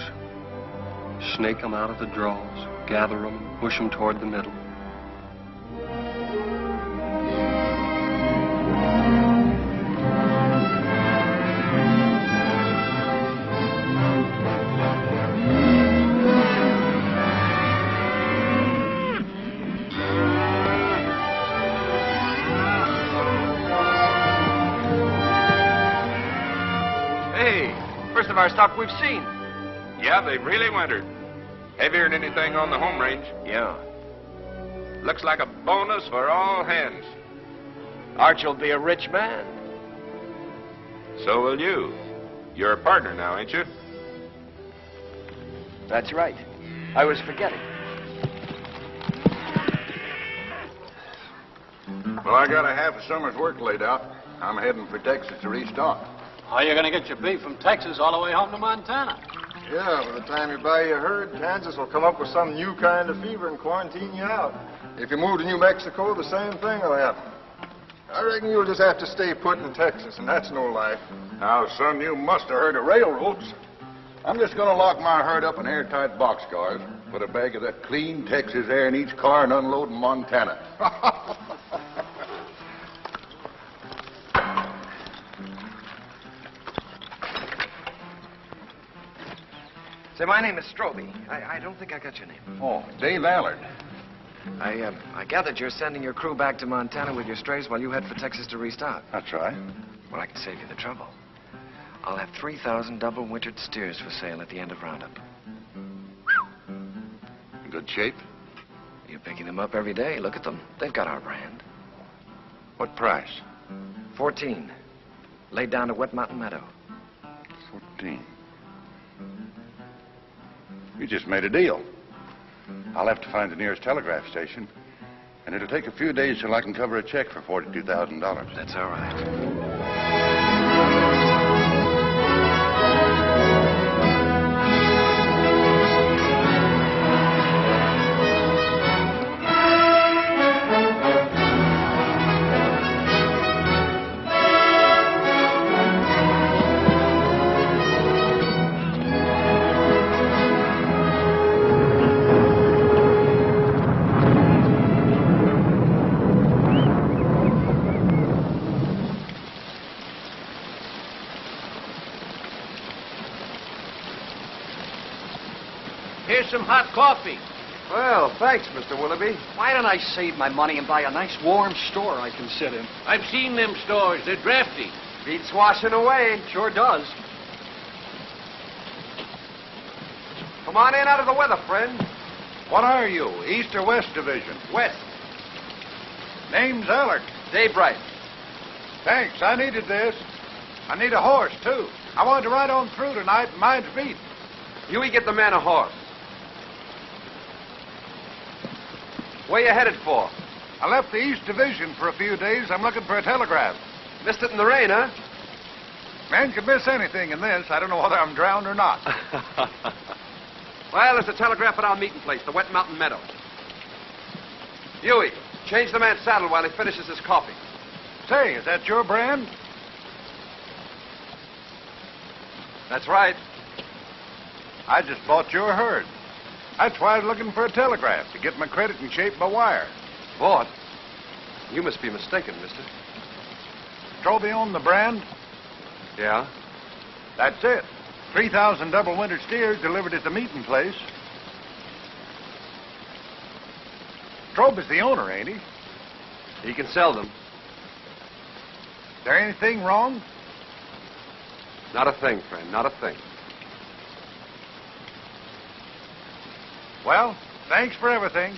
snake them out of the draws, gather them, and push them toward the middle. First of our stock we've seen. Yeah, they've really wintered. Heavier than anything on the home range. Yeah. Looks like a bonus for all hands. Arch'll be a rich man. So will you. You're a partner now, ain't you? That's right. I was forgetting. Well, I got a half a summer's work laid out. I'm heading for Texas to restock. How are you going to get your beef from Texas all the way home to Montana? Yeah, by the time you buy your herd, Kansas will come up with some new kind of fever and quarantine you out. If you move to New Mexico, the same thing will happen. I reckon you'll just have to stay put in Texas, and that's no life. Now, son, you must have heard of railroads. I'm just going to lock my herd up in airtight boxcars, put a bag of that clean Texas air in each car, and unload in Montana. Say, my name is Strobie. I don't think I got your name. Oh, Dave Allard. I gathered you're sending your crew back to Montana with your strays while you head for Texas to restock. That's right. Well, I can save you the trouble. I'll have 3,000 double-wintered steers for sale at the end of Roundup. In good shape? You're picking them up every day. Look at them. They've got our brand. What price? 14. Laid down to Wet Mountain Meadow. 14. You just made a deal. I'll have to find the nearest telegraph station, and it'll take a few days till I can cover a check for $42,000. That's all right. Some hot coffee. Well, thanks, Mr. Willoughby. Why don't I save my money and buy a nice warm store I can sit in? I've seen them stores. They're drafty. Beats washing away. Sure does. Come on in out of the weather, friend. What are you, East or West Division? West. Name's Allard. Daybright. Thanks, I needed this. I need a horse, too. I wanted to ride on through tonight, and mine's beat. Huey, get the man a horse. Where you headed for? I left the East Division for a few days. I'm looking for a telegraph. Missed it in the rain, huh? Man could miss anything in this. I don't know whether I'm drowned or not. Well, there's a telegraph at our meeting place, the Wet Mountain Meadow. Huey, change the man's saddle while he finishes his coffee. Say, is that your brand? That's right. I just bought your herd. That's why I was looking for a telegraph, to get my credit in shape by wire. Bought? You must be mistaken, mister. Strobie owned the brand? Yeah? That's it. 3,000 double-wintered steers delivered at the meeting place. Strobe is the owner, ain't he? He can sell them. Is there anything wrong? Not a thing, friend, not a thing. Well, thanks for everything.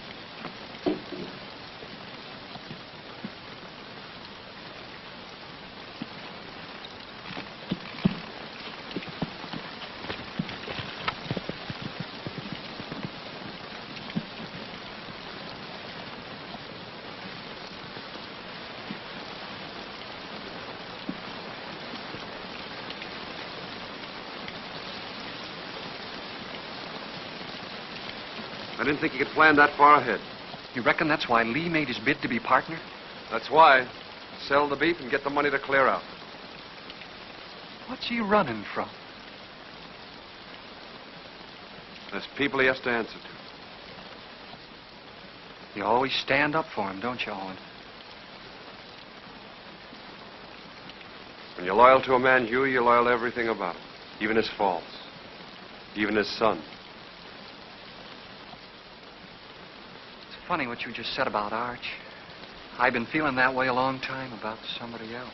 I didn't think he could plan that far ahead. You reckon that's why Lee made his bid to be partner? That's why. Sell the beef and get the money to clear out. What's he running from? There's people he has to answer to. You always stand up for him, don't you, Owen? When you're loyal to a man, Hugh, you're loyal to everything about him. Even his faults. Even his son. It's funny what you just said about Arch. I've been feeling that way a long time about somebody else.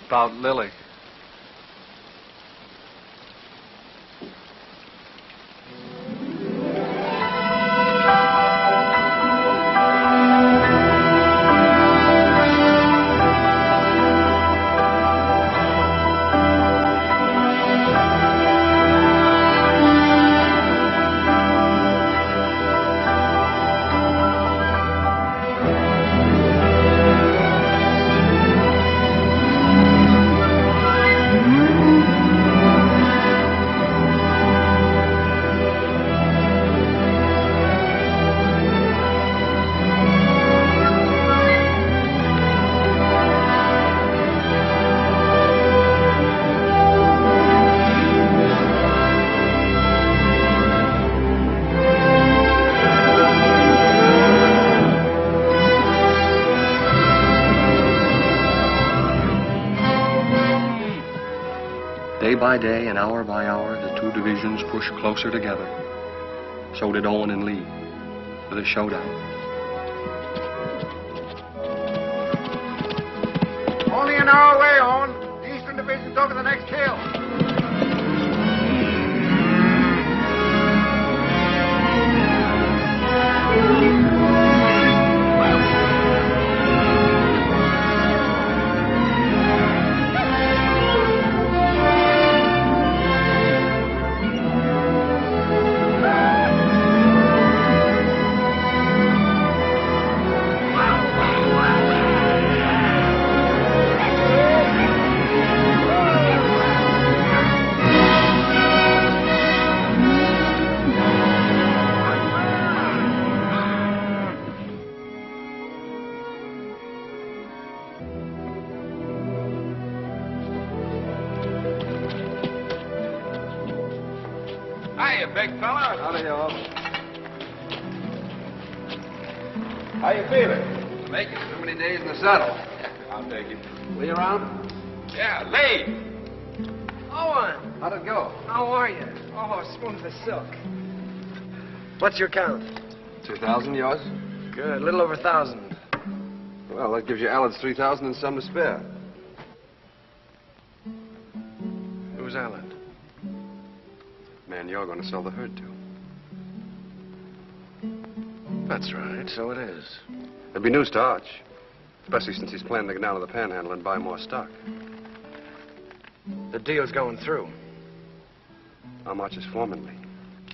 About Lily. Day by day and hour by hour, the two divisions pushed closer together. So did Owen and Lee, for the showdown. Only an hour away, Owen. The Eastern Division's over the next hill. Hiya, big fella. Howdy, y'all. How you feeling? Make it. Too many days in the saddle. I'll take it. Lee around? Yeah, Lee. Owen! How'd it go? How are you? Oh, smooth as silk. What's your count? 2,000, yours? Good. A little over 1,000. Well, that gives you Alan's 3,000 and some to spare. Who's Alan? Man, you're going to sell the herd to. That's right. So it is. It'll be news to Arch. Especially since he's planning to go down to the Panhandle and buy more stock. The deal's going through. I'm Arch's foreman, Lee.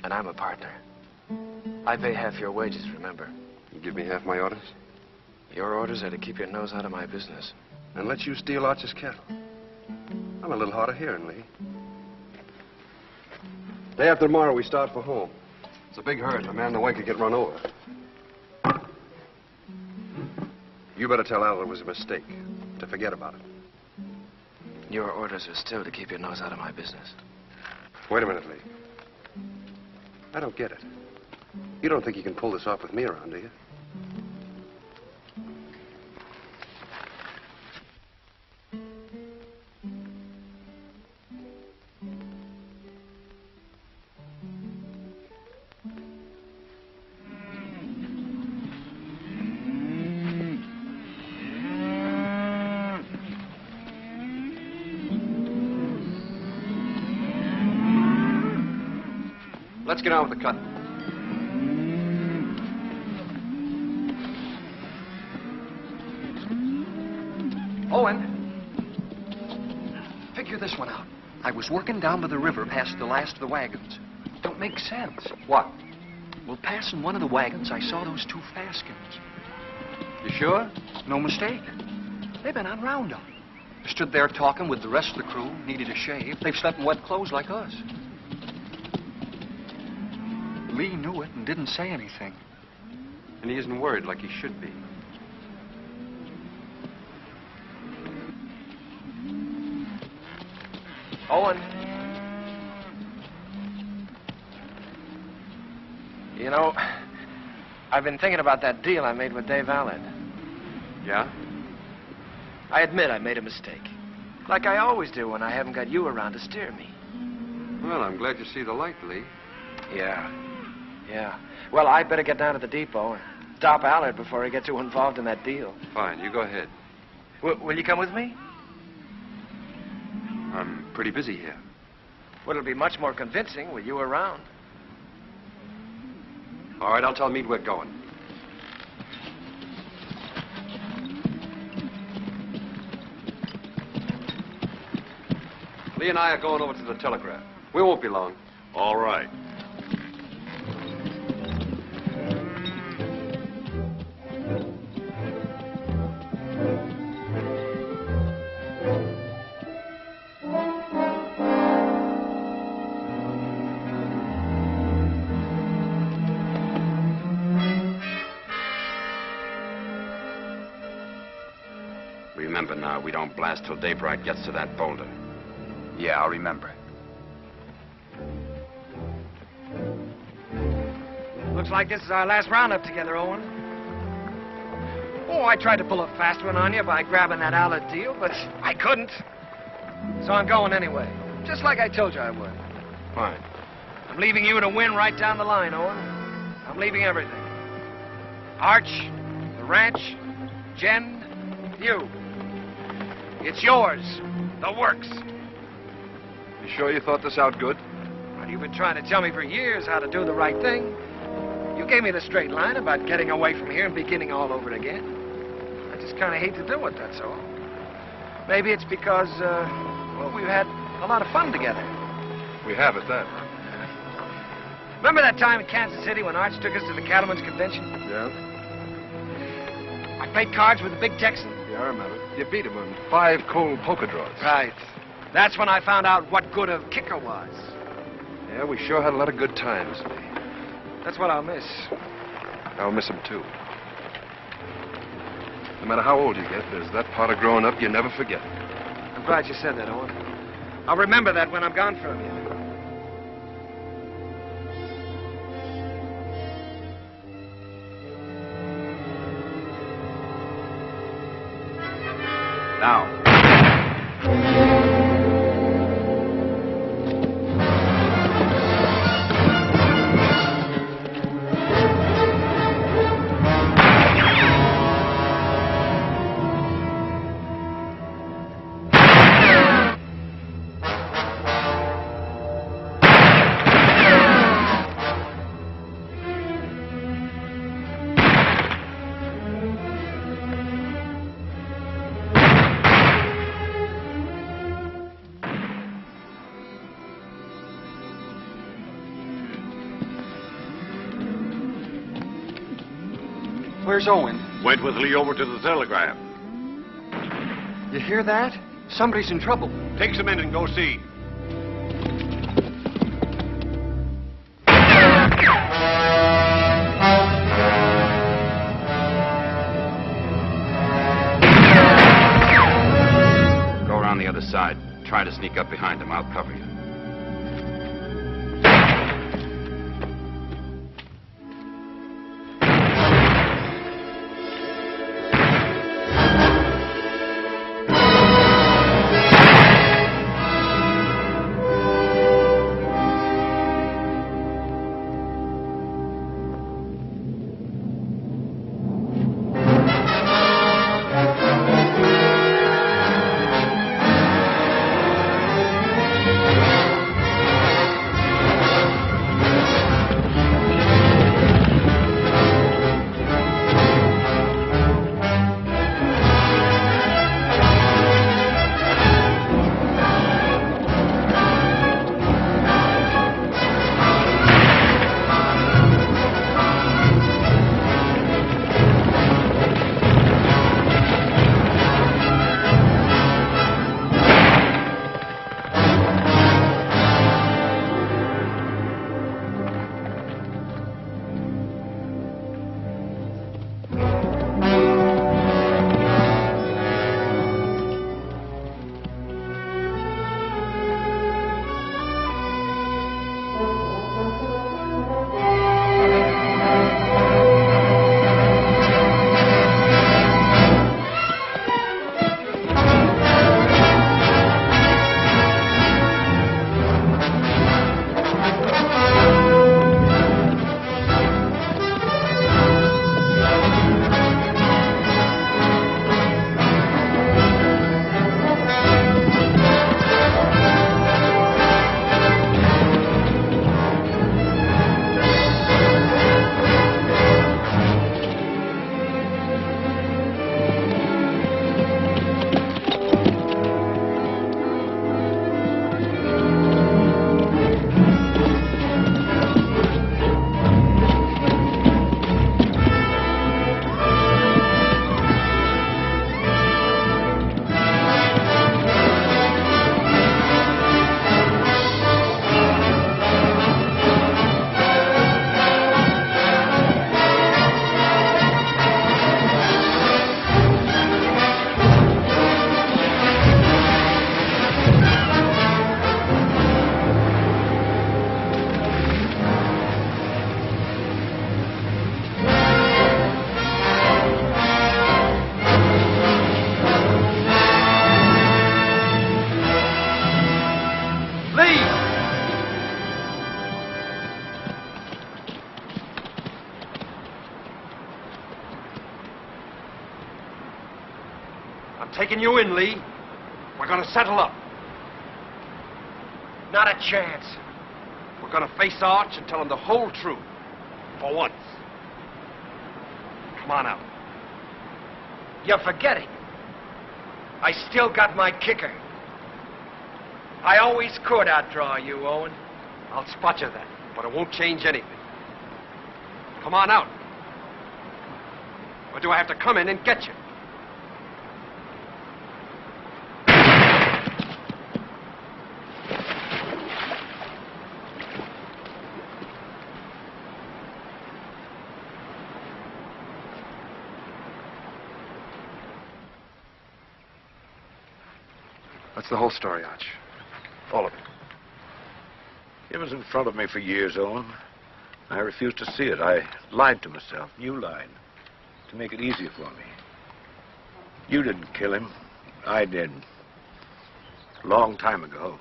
And I'm a partner. I pay half your wages, remember? You give me half my orders? Your orders are to keep your nose out of my business. And let you steal Arch's cattle. I'm a little hard of hearing, Lee. Day after tomorrow, we start for home. It's a big herd. A man in the way could get run over. You better tell Al it was a mistake. To forget about it. Your orders are still to keep your nose out of my business. Wait a minute, Lee. I don't get it. You don't think you can pull this off with me around, do you? Let's get on with the cut. Owen, figure this one out. I was working down by the river past the last of the wagons. Don't make sense. What? Well, passing one of the wagons, I saw those two Faskens. You sure? No mistake. They've been on roundup. Stood there talking with the rest of the crew, needed a shave. They've slept in wet clothes like us. Lee knew it and didn't say anything. And he isn't worried like he should be. Owen. You know, I've been thinking about that deal I made with Dave Allard. Yeah? I admit I made a mistake. Like I always do when I haven't got you around to steer me. Well, I'm glad you see the light, Lee. Yeah. Well, I better get down to the depot and stop Allard before he gets too involved in that deal. Fine, you go ahead. Will you come with me? I'm pretty busy here. Well, it'll be much more convincing with you around. All right, I'll tell Meade we're going. Lee and I are going over to the telegraph. We won't be long. All right. Remember now, we don't blast till Daybright gets to that boulder. Yeah, I'll remember. Looks like this is our last roundup together, Owen. Oh, I tried to pull a fast one on you by grabbing that Allard deal, but I couldn't. So I'm going anyway, just like I told you I would. Fine. I'm leaving you to win right down the line, Owen. I'm leaving everything. Arch, the ranch, Jen, you. It's yours. The works. You sure you thought this out good? Well, you've been trying to tell me for years how to do the right thing. You gave me the straight line about getting away from here and beginning all over again. I just kind of hate to do it, that's all. Maybe it's because, well, we've had a lot of fun together. We have at that. Remember that time in Kansas City when Arch took us to the Cattlemen's Convention? Yeah? I played cards with the big Texan. Yeah, I remember. You beat him on 5 cold poker draws. Right. That's when I found out what good a kicker was. Yeah, we sure had a lot of good times, Lee. That's what I'll miss. I'll miss him, too. No matter how old you get, there's that part of growing up you never forget. I'm glad you said that, Owen. I'll remember that when I'm gone from you. Now. Where's Owen? Went with Lee over to the telegraph. You hear that? Somebody's in trouble. Take some in and go see. Go around the other side. Try to sneak up behind him. I'll cover you. I'm taking you in, Lee. We're gonna settle up. Not a chance. We're gonna face Arch and tell him the whole truth. For once. Come on out. You're forgetting. I still got my kicker. I always could outdraw you, Owen. I'll spot you then, but it won't change anything. Come on out. Or do I have to come in and get you? That's the whole story, Arch. All of it. It was in front of me for years, Owen. I refused to see it. I lied to myself. You lied. To make it easier for me. You didn't kill him. I did. A long time ago.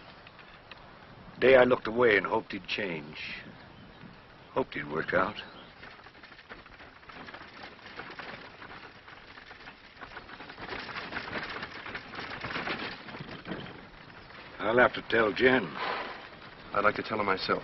The day I looked away and hoped he'd change. Hoped he'd work out. I'll have to tell Jen. I'd like to tell her myself.